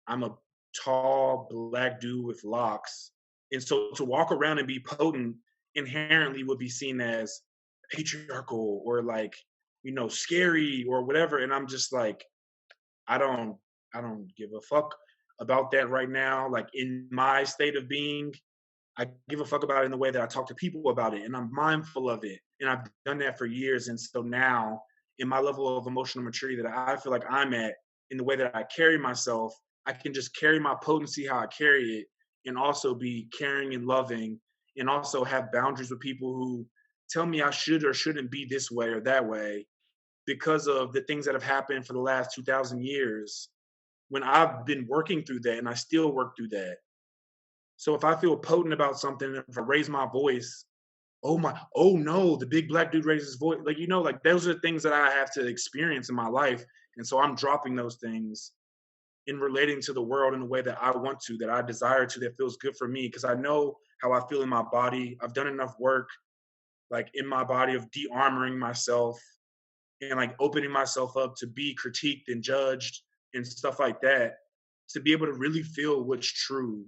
I'm a tall black dude with locks. And so to walk around and be potent inherently would be seen as patriarchal or like, scary or whatever. And I'm just like, I don't I don't give a fuck about that right now. Like in my state of being, I give a fuck about it in the way that I talk to people about it and I'm mindful of it. And I've done that for years. And so now in my level of emotional maturity that I feel like I'm at, in the way that I carry myself, I can just carry my potency how I carry it and also be caring and loving and also have boundaries with people who tell me I should or shouldn't be this way or that way because of the things that have happened for the last 2,000 years when I've been working through that and I still work through that. So if I feel potent about something, if I raise my voice, oh no, the big black dude raises his voice. Like, like those are things that I have to experience in my life. And so I'm dropping those things in relating to the world in a way that I want to, that I desire to, that feels good for me. Because I know how I feel in my body. I've done enough work, like in my body, of de-armoring myself and like opening myself up to be critiqued and judged and stuff like that, to be able to really feel what's true,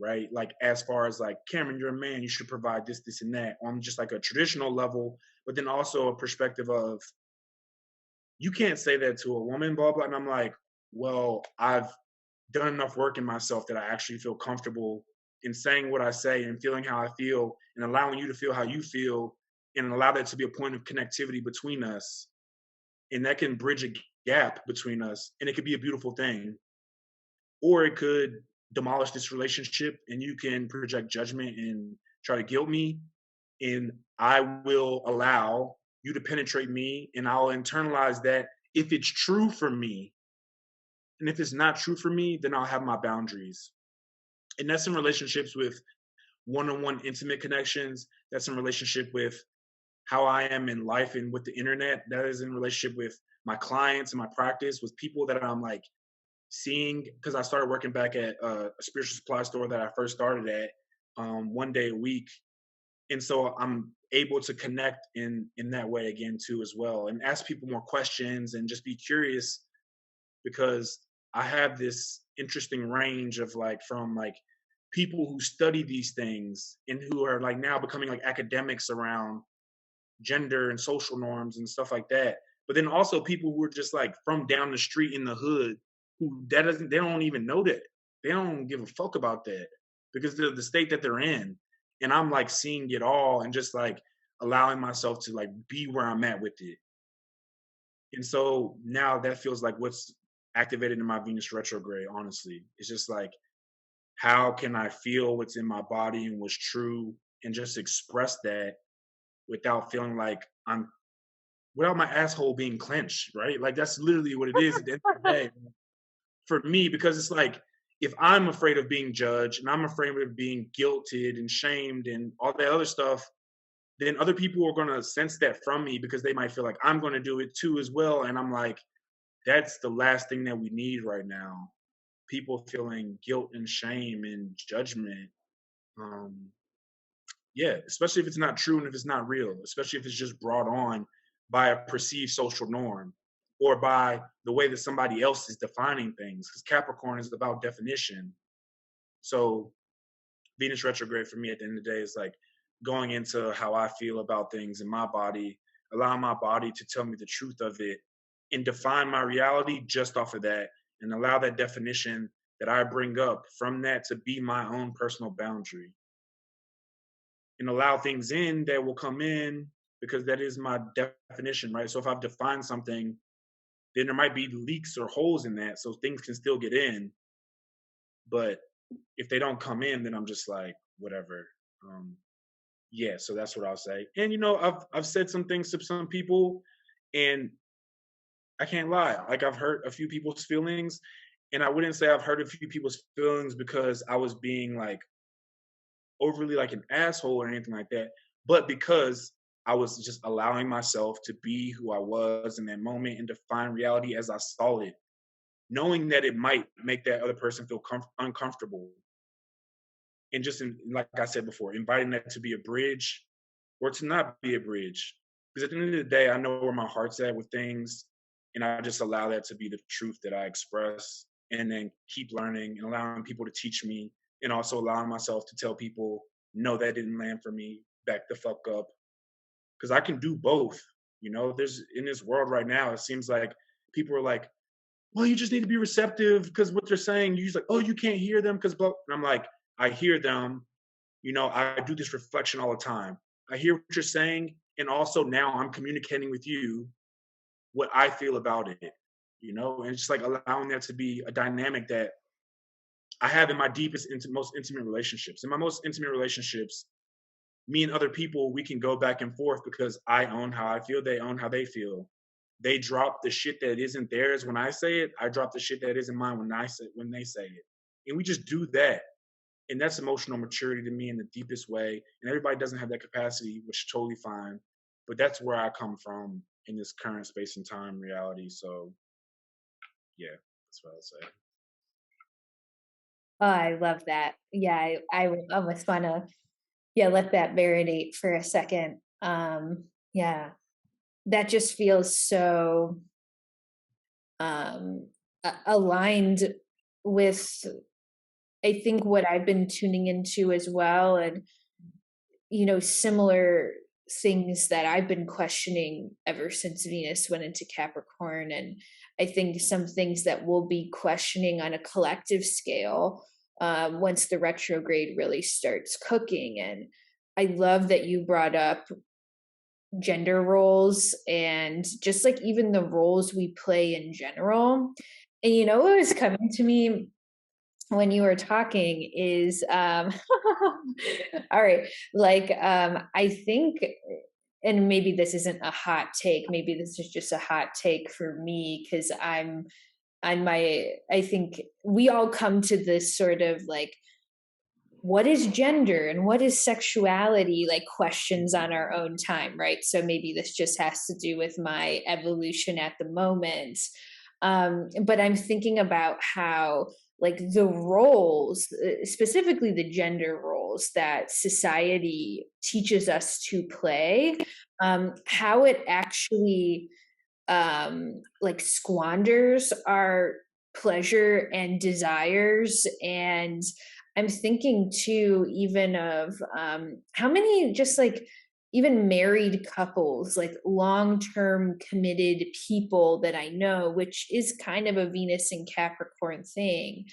right? Like, as far as like, Cameron, you're a man, you should provide this, this, and that, on just like a traditional level, but then also a perspective of, you can't say that to a woman, blah, blah. And I'm like, well, I've done enough work in myself that I actually feel comfortable in saying what I say and feeling how I feel and allowing you to feel how you feel and allow that to be a point of connectivity between us. And that can bridge a gap between us, and it could be a beautiful thing. Or it could demolish this relationship and you can project judgment and try to guilt me, and I will allow you to penetrate me and I'll internalize that if it's true for me. And if it's not true for me, then I'll have my boundaries. And that's in relationships with one-on-one intimate connections. That's in relationship with how I am in life and with the internet. That is in relationship with my clients and my practice, with people that I'm like seeing, because I started working back at a spiritual supply store that I first started at, one day a week. And so I'm able to connect in that way again too as well, and ask people more questions and just be curious, because I have this interesting range of like, from like people who study these things and who are like now becoming like academics around gender and social norms and stuff like that. But then also people who are just like from down the street in the hood, who they don't even know that. They don't give a fuck about that because they're the state that they're in. And I'm like seeing it all and just like allowing myself to like be where I'm at with it. And so now that feels like what's activated in my Venus retrograde, honestly. It's just like, how can I feel what's in my body and what's true and just express that without feeling like without my asshole being clenched, right? Like, that's literally what it is at the end of the day for me, because it's like, if I'm afraid of being judged and I'm afraid of being guilted and shamed and all that other stuff, then other people are going to sense that from me because they might feel like I'm going to do it too as well. And I'm like, that's the last thing that we need right now. People feeling guilt and shame and judgment. Um, yeah, especially if it's not true and if it's not real, especially if it's just brought on by a perceived social norm or by the way that somebody else is defining things. Because Capricorn is about definition. So Venus retrograde for me at the end of the day is like going into how I feel about things in my body, allowing my body to tell me the truth of it and define my reality just off of that, and allow that definition that I bring up from that to be my own personal boundary, and allow things in that will come in because that is my definition, right? So if I've defined something, then there might be leaks or holes in that, so things can still get in. But if they don't come in, then I'm just like, whatever. Yeah, so that's what I'll say. And I've said some things to some people, and I can't lie. Like, I've hurt a few people's feelings, and I wouldn't say I've hurt a few people's feelings because I was being like overly like an asshole or anything like that, but because I was just allowing myself to be who I was in that moment and define reality as I saw it, knowing that it might make that other person feel uncomfortable. And just like I said before, inviting that to be a bridge or to not be a bridge. Because at the end of the day, I know where my heart's at with things, and I just allow that to be the truth that I express, and then keep learning and allowing people to teach me, and also allowing myself to tell people, no, that didn't land for me, back the fuck up. Because I can do both. There's, in this world right now, it seems like people are like, well, you just need to be receptive because what they're saying, you're just like, oh, you can't hear them because blah. And I'm like, I hear them. I do this reflection all the time. I hear what you're saying, and also now I'm communicating with you what I feel about it, and it's just like allowing that to be a dynamic that I have in my deepest, most intimate relationships. In my most intimate relationships, me and other people, we can go back and forth because I own how I feel, they own how they feel. they drop the shit that isn't theirs when I say it. I drop the shit that isn't mine when they say it. And we just do that. And that's emotional maturity to me in the deepest way. And everybody doesn't have that capacity, which is totally fine. But that's where I come from in this current space and time reality. So yeah, that's what I'll say.
Oh, I love that. Yeah, I would almost want to, yeah, let that marinate for a second. Yeah, that just feels so aligned with, I think, what I've been tuning into as well, and similar things that I've been questioning ever since Venus went into Capricorn. And I think some things that we'll be questioning on a collective scale once the retrograde really starts cooking. And I love that you brought up gender roles and just like even the roles we play in general. And what was coming to me when you were talking is all right, like I think, and maybe this isn't a hot take, maybe this is just a hot take for me, because I'm on my, I think we all come to this sort of like, what is gender and what is sexuality, like questions on our own time, right? So maybe this just has to do with my evolution at the moment. But I'm thinking about how like the roles, specifically the gender roles that society teaches us to play, how it actually like squanders our pleasure and desires. And I'm thinking too, even of how many just like even married couples, like long term committed people that I know, which is kind of a Venus and Capricorn thing,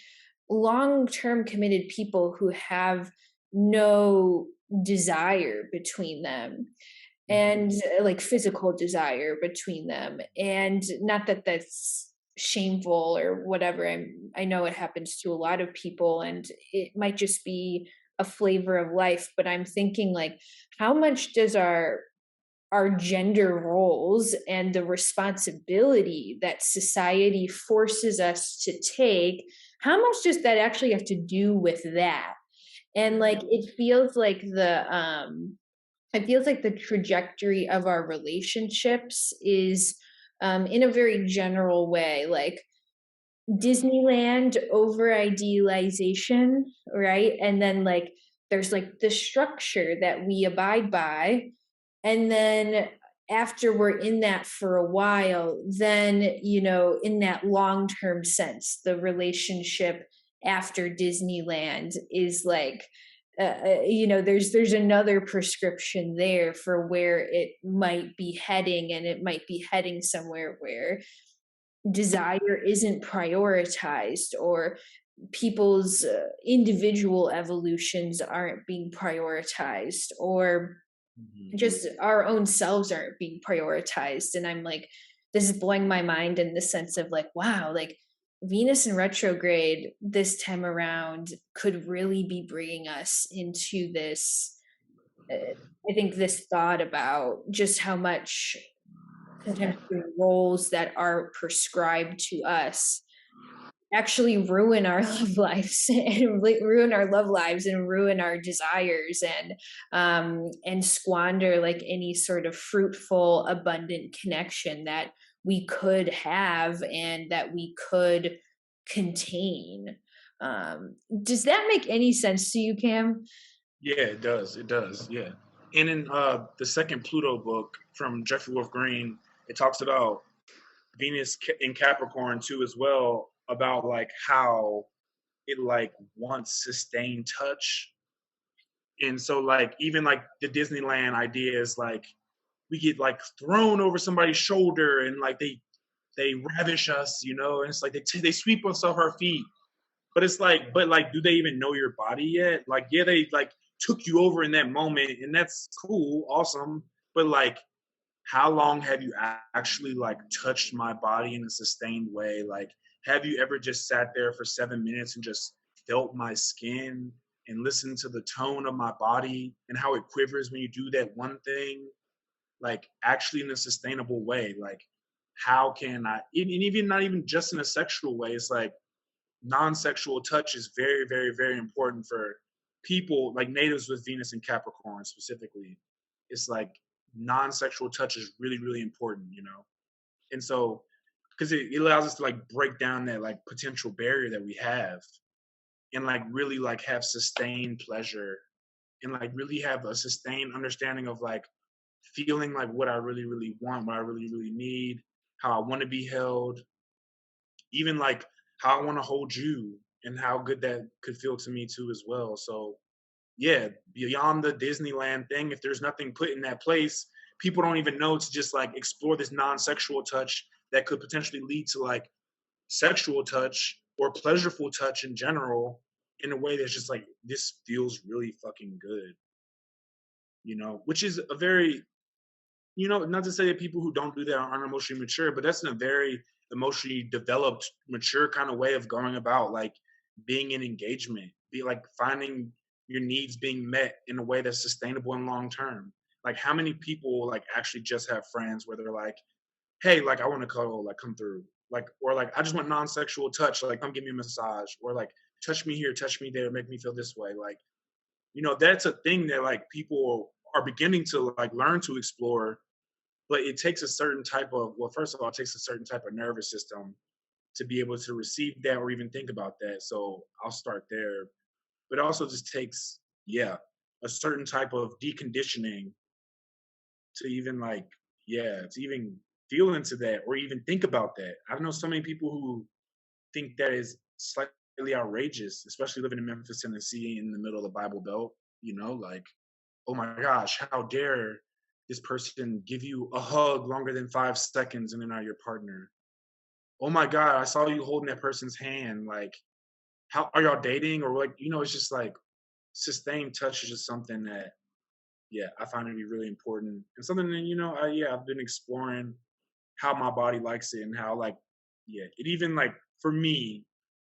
long term committed people who have no desire between them, and like physical desire between them. And not that that's shameful or whatever. I know it happens to a lot of people and it might just be a flavor of life, but I'm thinking like, how much does our gender roles and the responsibility that society forces us to take, how much does that actually have to do with that? And like it feels like the trajectory of our relationships is in a very general way, like Disneyland over idealization, right? And then like there's like the structure that we abide by. And then after we're in that for a while, then, in that long term sense, the relationship after Disneyland is like, there's another prescription there for where it might be heading, and it might be heading somewhere where desire isn't prioritized, or people's individual evolutions aren't being prioritized, or
Mhm.
just our own selves aren't being prioritized. And I'm like, this is blowing my mind in the sense of like, wow, like Venus in retrograde this time around could really be bringing us into this, I think, this thought about just how much sometimes the roles that are prescribed to us actually ruin our love lives and ruin our love lives and ruin our desires, and squander like any sort of fruitful abundant connection that we could have and that we could contain. Does that make any sense to you, Cam?
Yeah, it does. It does. Yeah. And in the second Pluto book from Jeffrey Wolf Green, it talks about in Capricorn too as well, about like how it like wants sustained touch. And so like even like the Disneyland idea is like we get like thrown over somebody's shoulder and like they ravish us, and it's like they sweep us off our feet. But it's like, but like, do they even know your body yet? Like, yeah, they like took you over in that moment, and that's cool, awesome. But like, how long have you actually like touched my body in a sustained way? Like, have you ever just sat there for 7 minutes and just felt my skin and listened to the tone of my body and how it quivers when you do that one thing? Like, actually in a sustainable way. Like, how can I, and even not even just in a sexual way, it's like non-sexual touch is very, very, very important for people like natives with Venus and Capricorn specifically. It's like non-sexual touch is really, really important, you know? And so, because it allows us to like break down that like potential barrier that we have and like really like have sustained pleasure and like really have a sustained understanding of like feeling like what I really, really want, what I really, really need, how I want to be held, even like how I want to hold you and how good that could feel to me too as well. So yeah, beyond the Disneyland thing, if there's nothing put in that place, people don't even know to just like explore this non-sexual touch that could potentially lead to like sexual touch or pleasureful touch in general in a way that's just like this feels really fucking good, you know, which is a very, you know, not to say that people who don't do that aren't emotionally mature, but that's in a very emotionally developed, mature kind of way of going about like being in engagement, be like finding your needs being met in a way that's sustainable and long term. Like how many people like actually just have friends where they're like, hey, like I want to cuddle, like come through. Like or like I just want non-sexual touch, like come give me a massage, or like touch me here, touch me there, make me feel this way. Like, you know, that's a thing that like people are beginning to like learn to explore, but it takes a certain type of, well, first of all, it takes a certain type of nervous system to be able to receive that or even think about that. So I'll start there. But it also just takes, yeah, a certain type of deconditioning to even like, yeah, to even feel into that or even think about that. I know so many people who think that is slightly outrageous, especially living in Memphis, Tennessee, in the middle of the Bible Belt. You know, like, oh my gosh, how dare this person give you a hug longer than 5 seconds and they're not your partner? Oh my God, I saw you holding that person's hand. Like, how are y'all dating? Or like, you know, it's just like sustained touch is just something that, yeah, I find to be really important and something that, you know, I've been exploring how my body likes it and how like, yeah, it even like for me,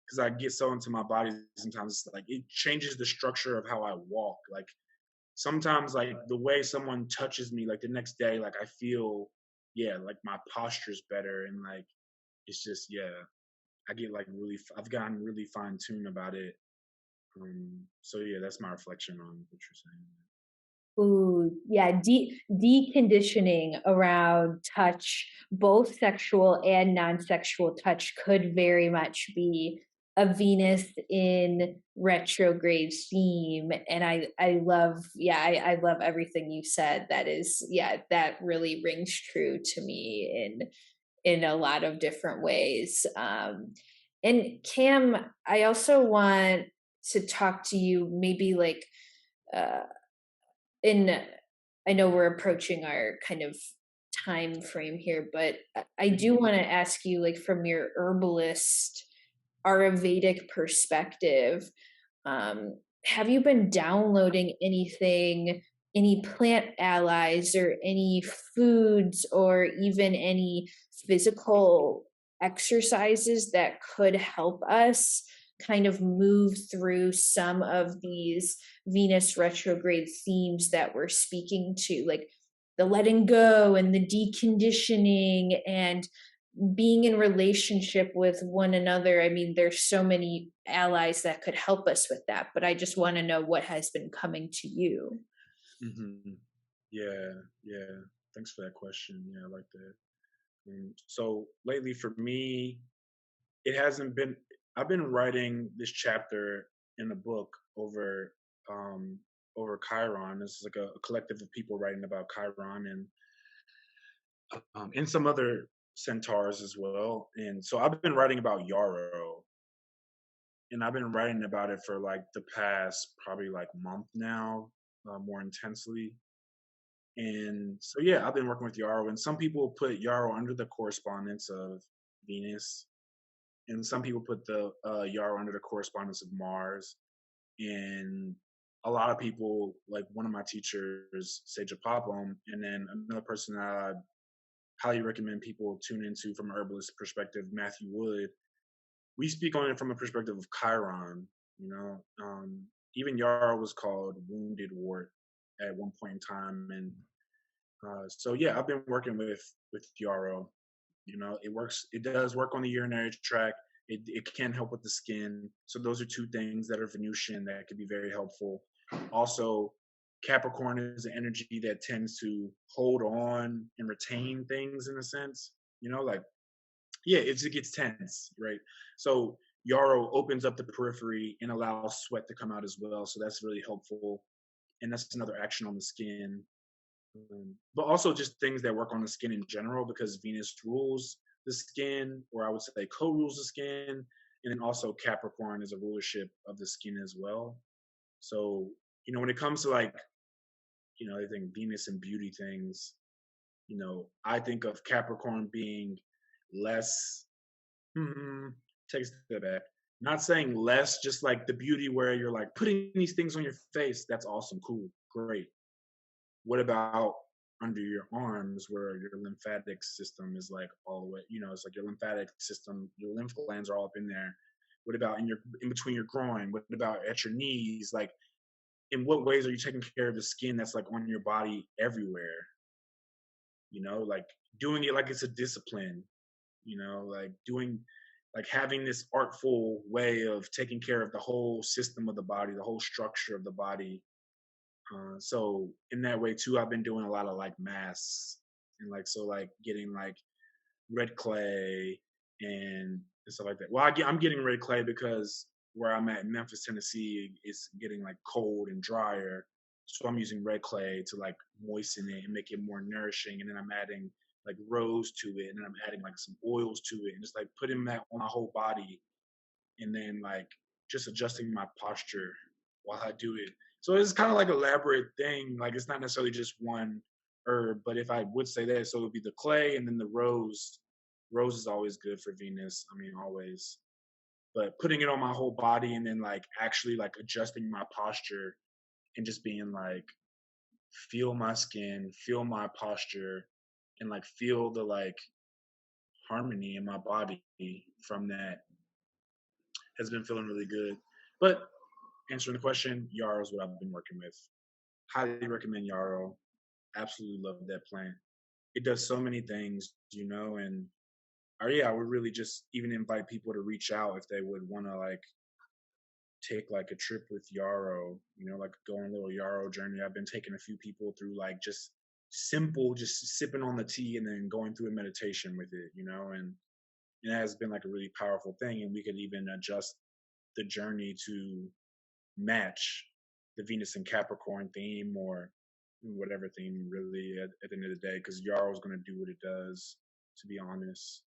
because I get so into my body sometimes, it's like it changes the structure of how I walk. Like sometimes like the way someone touches me like the next day, like I feel, yeah, like my posture's better and like it's just, yeah, I get like really I've gotten really fine tuned about it. So yeah, that's my reflection on what you're saying.
Ooh, yeah, deconditioning around touch, both sexual and non-sexual touch could very much be a Venus in retrograde theme. And I love, yeah, I love everything you said. That is, yeah, that really rings true to me in a lot of different ways. And Cam, I also want to talk to you maybe like uh in I know we're approaching our kind of time frame here, but I do
Mhm.
want to ask you, like, from your herbalist Ayurvedic perspective, have you been downloading anything, any plant allies, or any foods, or even any physical exercises that could help us kind of move through some of these Venus retrograde themes that we're speaking to, like the letting go and the deconditioning and being in relationship with one another? I mean, there's so many allies that could help us with that, but I just want to know what has been coming to you.
Mhm. Yeah, yeah. Thanks for that question. Yeah, I like that. So lately for me, it hasn't been. I've been writing this chapter in a book um over Chiron. This is like a collective of people writing about Chiron and some other centaurs as well. And so I've been writing about Yarrow, and I've been writing about it for like the past probably like month now, more intensely. And so yeah, I've been working with Yarrow, and some people put Yarrow under the correspondence of Venus, and some people put the Yarrow under the correspondence of Mars. And a lot of people, like one of my teachers, Sage Papam, and then another person that I highly recommend people tune into from an herbalist perspective, Matthew Wood. We speak on it from a perspective of Chiron. You know, even Yarrow was called Wounded Wart at one point in time, and so yeah, I've been working with Yarrow, It does work on the urinary tract. It can help with the skin. So those are two things that are Venusian that could be very helpful. Also, Capricorn is an energy that tends to hold on and retain things in a sense. Like, yeah, it gets tense, right? So Yarrow opens up the periphery and allows sweat to come out as well. So that's really helpful. And that's another action on the skin. But also just things that work on the skin in general, because Venus rules the skin, or I would say co-rules the skin. And then also Capricorn is a rulership of the skin as well. So, when it comes to like, I think Venus and beauty things, I think of Capricorn being less, hmm, take a step back. Not saying less, just like the beauty where you're like putting these things on your face. That's awesome, cool, great. What about under your arms where your lymphatic system is like all the way, it's like your lymphatic system, your lymph glands are all up in there. What about in between your groin? What about at your knees? Like, in what ways are you taking care of the skin that's like on your body everywhere? Like doing it like it's a discipline, like doing, like having this artful way of taking care of the whole system of the body, the whole structure of the body. So in that way too, I've been doing a lot of like masks and like, so like getting like red clay and stuff like that. Well, I'm getting red clay because where I'm at in Memphis, Tennessee, it's getting like cold and drier. So I'm using red clay to like moisten it and make it more nourishing. And then I'm adding like rose to it, and then I'm adding like some oils to it, and just like putting that on my whole body, and then like just adjusting my posture while I do it. So it's kind of like an elaborate thing. Like it's not necessarily just one herb, but if I would say that, so it would be the clay and then the rose. Rose is always good for Venus. I mean, always. But putting it on my whole body and then like actually like adjusting my posture and just being like, feel my skin, feel my posture, and like feel the like harmony in my body from that has been feeling really good. But answering the question, yarrow is what I've been working with. Highly recommend yarrow. Absolutely love that plant. It does so many things, and I would really just even invite people to reach out if they would want to like take like a trip with yarrow, like go on a little yarrow journey. I've been taking a few people through like just simple, just sipping on the tea and then going through a meditation with it, and it has been like a really powerful thing. And we could even adjust the journey to match the Venus and Capricorn theme, or whatever theme really at the end of the day, because yarrow is going to do what it does, to be honest.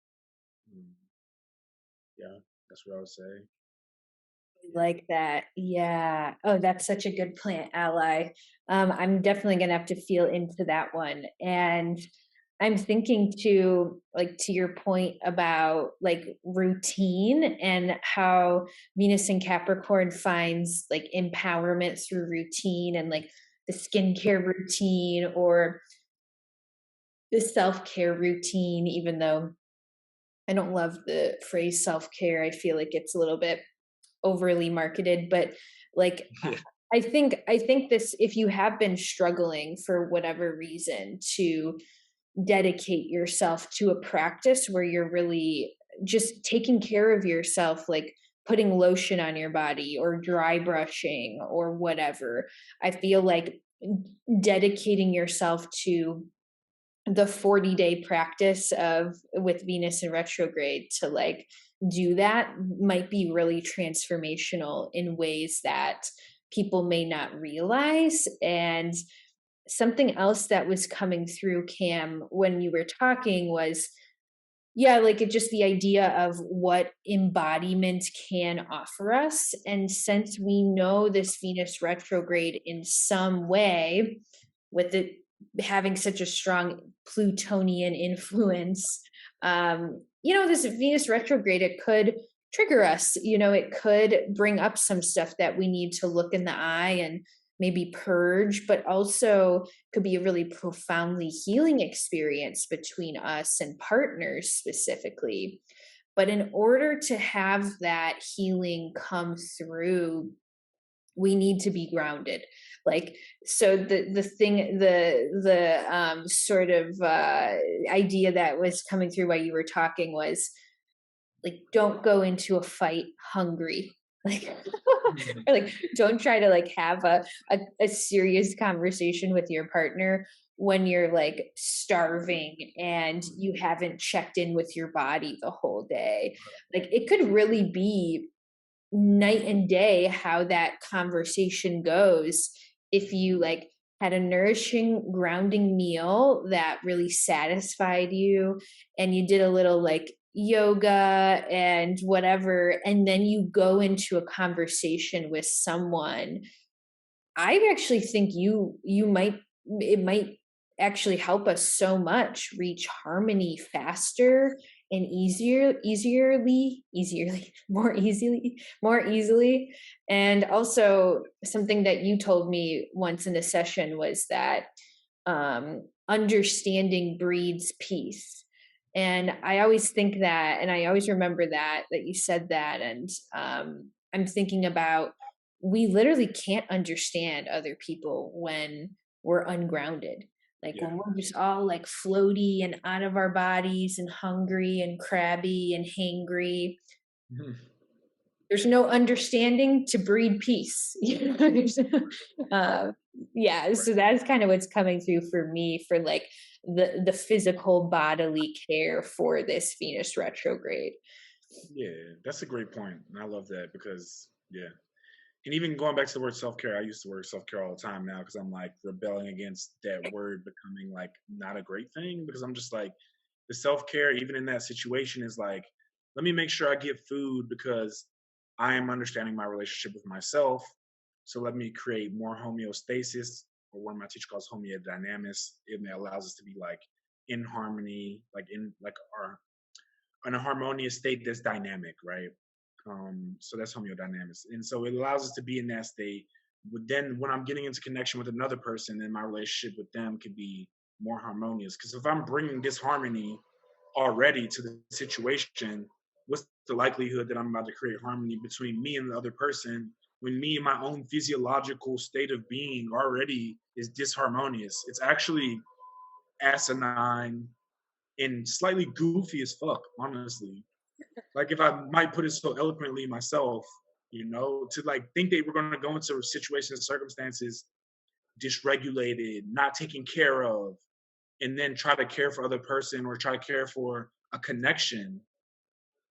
Mm, yeah, that's what I would say.
Like that. Yeah. Oh, that's such a good plant ally. I'm definitely gonna have to feel into that one. And I'm thinking to like to your point about like routine and how Venus and Capricorn finds like empowerment through routine and like the skincare routine or the self-care routine, even though I don't love the phrase self-care. I feel like it's a little bit overly marketed, but like
Yeah.
I think this, if you have been struggling for whatever reason to dedicate yourself to a practice where you're really just taking care of yourself, like putting lotion on your body or dry brushing or whatever, I feel like dedicating yourself to the 40-day practice of with Venus in retrograde to like do that might be really transformational in ways that people may not realize. And something else that was coming through, Cam, when you were talking was, yeah, like it just the idea of what embodiment can offer us. And since we know this Venus retrograde in some way, with it having such a strong Plutonian influence, this Venus retrograde, it could trigger us, it could bring up some stuff that we need to look in the eye and maybe purge, but also could be a really profoundly healing experience between us and partners specifically. But in order to have that healing come through we need to be grounded. Like, so the sort of idea that was coming through while you were talking was like, don't go into a fight hungry. Like,
Mhm.
or like, don't try to like have a serious conversation with your partner when you're like starving and you haven't checked in with your body the whole day. Like, it could really be night and day how that conversation goes if you like had a nourishing grounding meal that really satisfied you, and you did a little like yoga and whatever, and then you go into a conversation with someone. I actually think you might, it might actually help us so much reach harmony faster and easierly, more easily. And also, something that you told me once in a session was that understanding breeds peace. And I always think that, and I always remember that you said that. And I'm thinking about, we literally can't understand other people when we're ungrounded. Like
Yeah.
when we're just all like floaty and out of our bodies and hungry and crabby and hangry,
Mhm.
there's no understanding to breed peace. uh, yeah, so that's kind of what's coming through for me for like the physical bodily care for this Venus retrograde.
Yeah, that's a great point. And I love that because, yeah. And even going back to the word self care, I used to word self care all the time now because I'm like rebelling against that word becoming like not a great thing because I'm just like, the self care, even in that situation, is like, let me make sure I get food because I am understanding my relationship with myself. So let me create more homeostasis, or what my teacher calls homeodynamics. It allows us to be like in harmony, like in like our in a harmonious state that's dynamic, right? So that's homeodynamics, and so it allows us to be in that state. But then when I'm getting into connection with another person, then my relationship with them could be more harmonious. Because if I'm bringing disharmony already to the situation, what's the likelihood that I'm about to create harmony between me and the other person when me and my own physiological state of being already is disharmonious? It's actually asinine and slightly goofy as fuck, honestly. Like if I might put it so eloquently myself, to like think that we're gonna go into situations and circumstances dysregulated, not taken care of, and then try to care for other person or try to care for a connection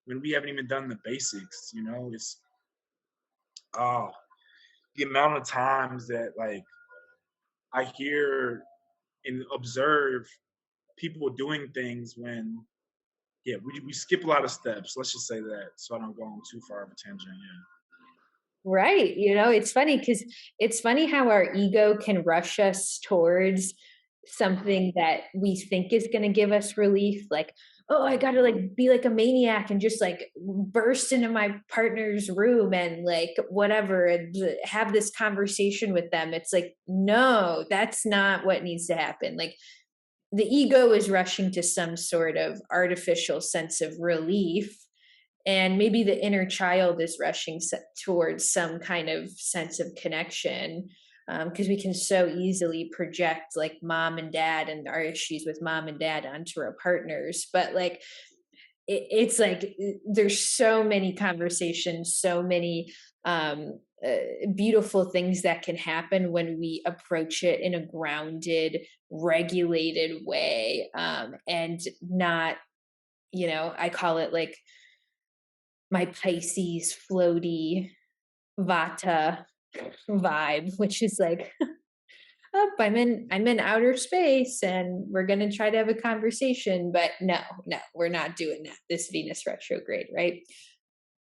when we haven't even done the basics, it's oh the amount of times that like I hear and observe people doing things when yeah, we skip a lot of steps. Let's just say that, so I don't go on too far of a tangent.
Right. It's funny because it's funny how our ego can rush us towards something that we think is going to give us relief. Like, oh, I got to like be like a maniac and just like burst into my partner's room and like whatever and have this conversation with them. It's like, no, that's not what needs to happen. Like, the ego is rushing to some sort of artificial sense of relief, and maybe the inner child is rushing towards some kind of sense of connection, because we can so easily project like mom and dad and our issues with mom and dad onto our partners. But like it's like there's so many conversations, so many beautiful things that can happen when we approach it in a grounded, regulated way, and not, I call it like my Pisces floaty vata vibe, which is like, up, I'm in outer space and we're gonna try to have a conversation. But no, we're not doing that. This Venus retrograde, right?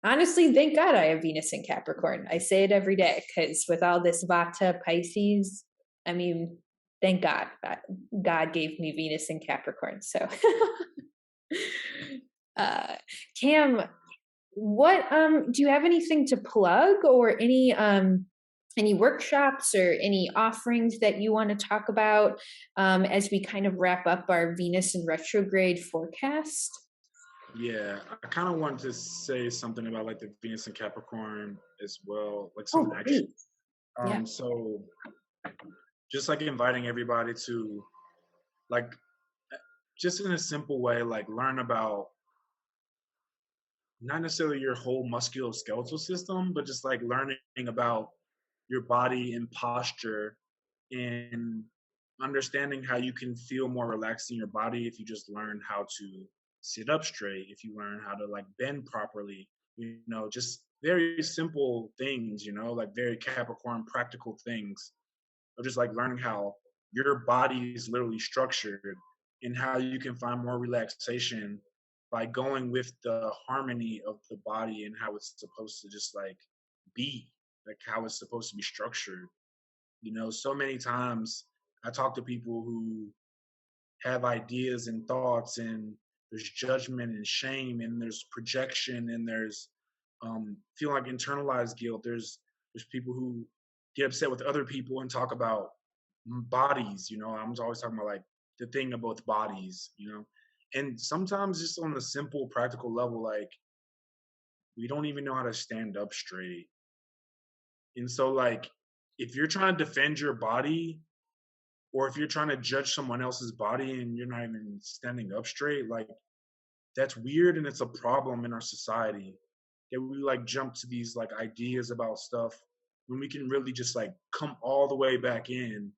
Honestly, thank God I have Venus in Capricorn. I say it every day because with all this vata Pisces, I mean, thank God God gave me Venus in Capricorn. So uh Cam, what do you have anything to plug, or any workshops or any offerings that you want to talk about as we kind of wrap up our Venus in retrograde forecast?
Yeah, I kind of wanted to say something about like the Venus and Capricorn as well, like some
Oh,
action
please. Yeah.
So just like inviting everybody to like just in a simple way, like learn about not necessarily your whole musculoskeletal system, but just like learning about your body and posture and understanding how you can feel more relaxed in your body if you just learn how to sit up straight, if you learn how to like bend properly, just very simple things, like very Capricorn practical things of just like learning how your body is literally structured and how you can find more relaxation by going with the harmony of the body and how it's supposed to just like be, like how it's supposed to be structured. So many times I talk to people who have ideas and thoughts, and there's judgment and shame, and there's projection, and there's feeling like internalized guilt. There's people who get upset with other people and talk about bodies. I'm always talking about like the thing of both bodies. And sometimes just on a simple practical level, like we don't even know how to stand up straight. And so like if you're trying to defend your body, or if you're trying to judge someone else's body and you're not even standing up straight, like that's weird, and it's a problem in our society that we like jump to these like ideas about stuff when we can really just like come all the way back in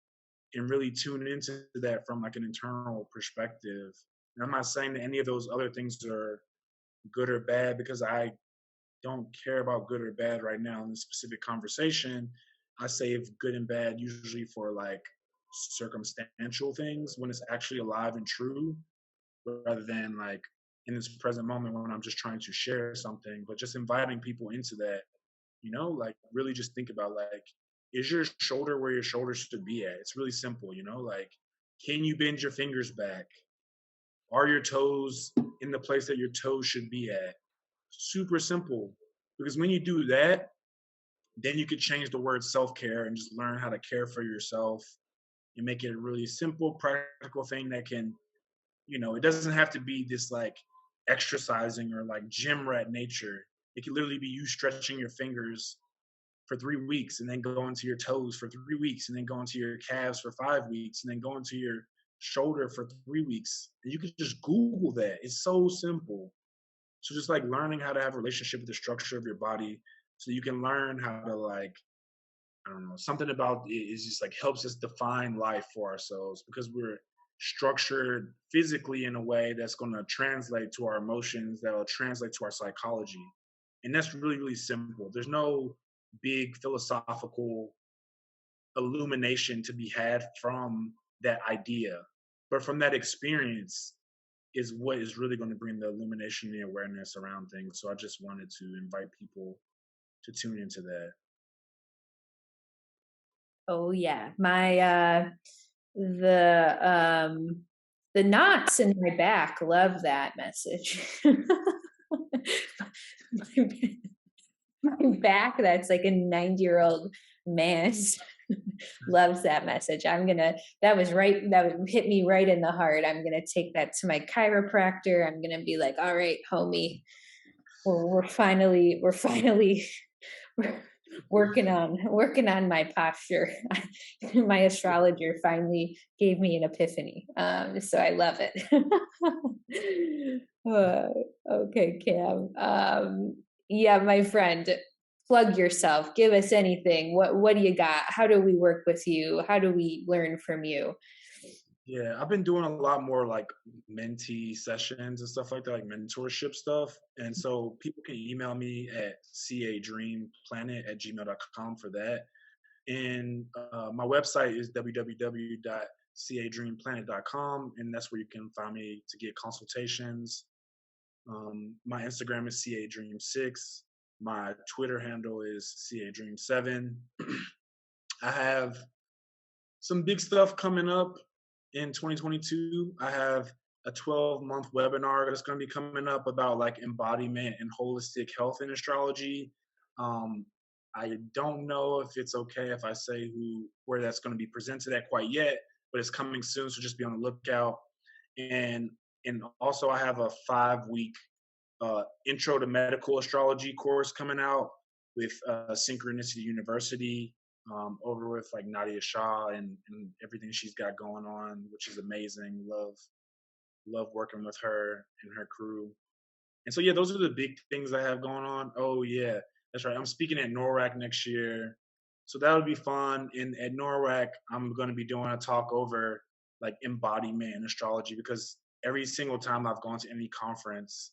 and really tune into that from like an internal perspective. And I'm not saying that any of those other things are good or bad, because I don't care about good or bad right now in this specific conversation. I save good and bad usually for like circumstantial things when it's actually alive and true, rather than like in this present moment when I'm just trying to share something, but just inviting people into that, like really just think about like, is your shoulder where your shoulder should be at? It's really simple, like, can you bend your fingers back? Are your toes in the place that your toes should be at? Super simple. Because when you do that, then you could change the word self-care and just learn how to care for yourself and make it a really simple, practical thing that can, it doesn't have to be this like exercising or like gym rat nature. It can literally be you stretching your fingers for 3 weeks and then go into your toes for 3 weeks and then go into your calves for 5 weeks and then go into your shoulder for 3 weeks. And you could just Google that. It's so simple. So just like learning how to have a relationship with the structure of your body so you can learn how to like, I don't know, something about it is just like helps us define life for ourselves, because we're structured physically in a way that's going to translate to our emotions, that will translate to our psychology. And that's really, really simple. There's no big philosophical illumination to be had from that idea. But from that experience is what is really going to bring the illumination and the awareness around things. So I just wanted to invite people to tune into that.
Oh yeah. The knots in my back love that message. my, my back, that's like a 90-year-old man, loves that message. That was right. That would hit me right in the heart. I'm going to take that to my chiropractor. I'm going to be like, all right, homie, we're finally we're working on my posture. My astrologer finally gave me an epiphany. So I love it. Okay, Cam. Yeah, my friend, plug yourself. Give us anything. What do you got? How do we work with you? How do we learn from you?
Yeah, I've been doing a lot more like mentee sessions and stuff like that, like mentorship stuff. And so people can email me at cadreamplanet@gmail.com for that. And my website is www.cadreamplanet.com, and that's where you can find me to get consultations. My Instagram is cadream6. My Twitter handle is cadream7. I have some big stuff coming up in 2022. I have a 12-month webinar that's going to be coming up about like embodiment and holistic health in astrology. I don't know if it's okay if I say where that's going to be presented at quite yet, but it's coming soon, so just be on the lookout. And also I have a 5-week intro to medical astrology course coming out with Synchronicity University. over with like Nadia Shah and everything she's got going on, which is amazing. Love working with her and her crew. And so yeah, those are the big things I have going on. Oh yeah, that's right. I'm speaking at NORAC next year, so that would be fun. And at NORAC, I'm going to be doing a talk over like embodiment in astrology, because every single time I've gone to any conference,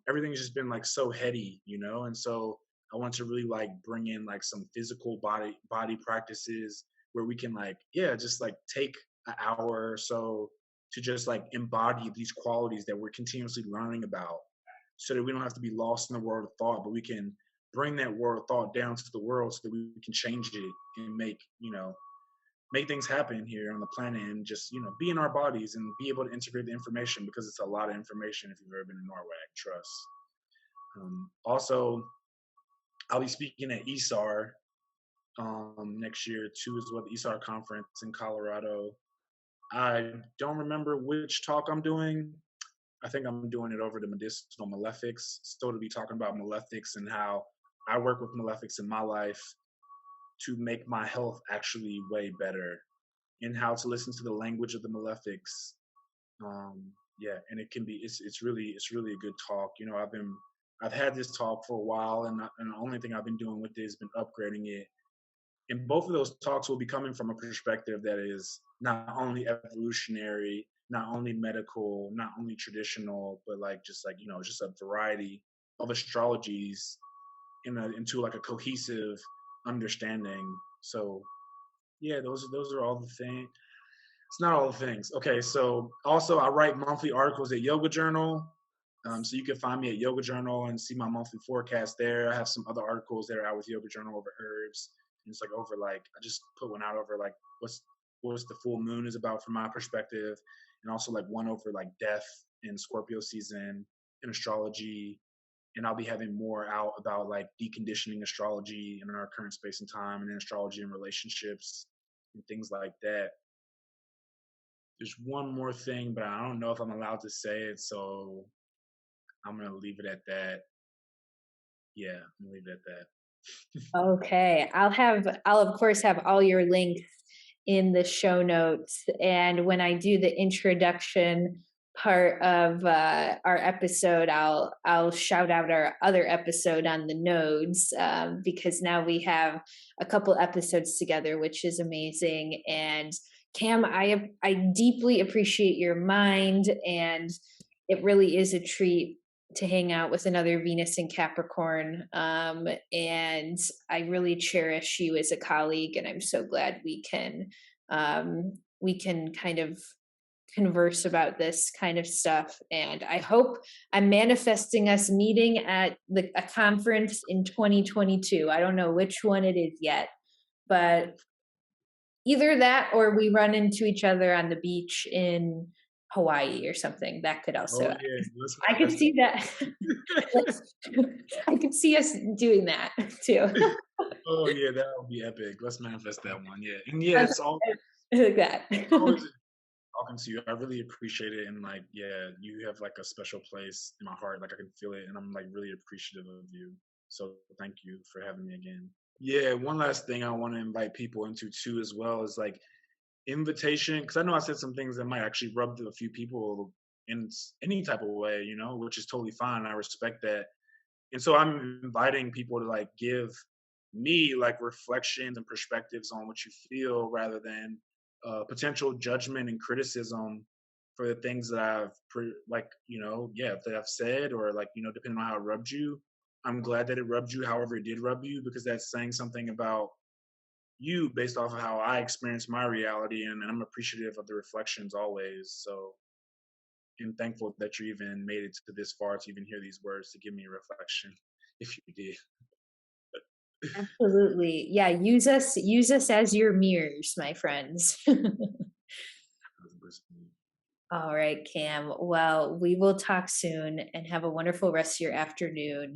everything's just been like so heady, you know. And so I want to really like bring in like some physical body practices where we can like just like take an hour or so to just like embody these qualities that we're continuously learning about, so that we don't have to be lost in the world of thought, but we can bring that world of thought down to the world so that we can change it and make things happen here on the planet, and just be in our bodies and be able to integrate the information, because it's a lot of information if you've ever been in Norway. Trust. Also, I'll be speaking at ESAR next year too, as well, the ESAR conference in Colorado. I don't remember which talk I'm doing. I think I'm doing it over the medicinal malefics. Still to be talking about malefics and how I work with malefics in my life to make my health actually way better, and how to listen to the language of the malefics. Yeah, and it's really a good talk. I've had this talk for a while, and the only thing I've been doing with it has been upgrading it. And both of those talks will be coming from a perspective that is not only evolutionary, not only medical, not only traditional, but like just like just a variety of astrologies into like a cohesive understanding. So yeah, those are all the things. It's not all the things. Okay, so also I write monthly articles at Yoga Journal. So you can find me at Yoga Journal and see my monthly forecast there. I have some other articles that are out with Yoga Journal over herbs. And it's like over like I just put one out over like what's the full moon is about from my perspective, and also like one over like death in Scorpio season in astrology. And I'll be having more out about like deconditioning astrology in our current space and time, and in astrology and relationships and things like that. There's one more thing, but I don't know if I'm allowed to say it, so I'm gonna leave it at that. Yeah, I'm gonna leave it at that.
Okay, I'll of course have all your links in the show notes, and when I do the introduction part of our episode, I'll shout out our other episode on the nodes, because now we have a couple episodes together, which is amazing. And Cam, I deeply appreciate your mind, and it really is a treat to hang out with another Venus in Capricorn. And I really cherish you as a colleague, and I'm so glad we can kind of converse about this kind of stuff. And I hope I'm manifesting us meeting at a conference in 2022. I don't know which one it is yet, but either that or we run into each other on the beach in Hawaii or something. That could
Oh
also,
yeah,
I could see that. I could see us doing that too.
oh yeah, that would be epic. Let's manifest that one. Yeah, and yeah,
That's
it's all
like that.
always talking to you. I really appreciate it, and like yeah, you have like a special place in my heart. Like I can feel it, and I'm like really appreciative of you. So thank you for having me again. Yeah, one last thing I want to invite people into too, as well, is like invitation, because I know I said some things that might actually rub a few people in any type of way, which is totally fine. I respect that. And so I'm inviting people to like give me like reflections and perspectives on what you feel, rather than potential judgment and criticism for the things that that I've said, or like, depending on how it rubbed you. I'm glad that it rubbed you however it did rub you, because that's saying something about you based off of how I experience my reality, and I'm appreciative of the reflections always. So, and thankful that you even made it to this far to even hear these words to give me a reflection, if you did.
Absolutely. Yeah, use us as your mirrors, my friends. All right, Cam. Well, we will talk soon, and have a wonderful rest of your afternoon.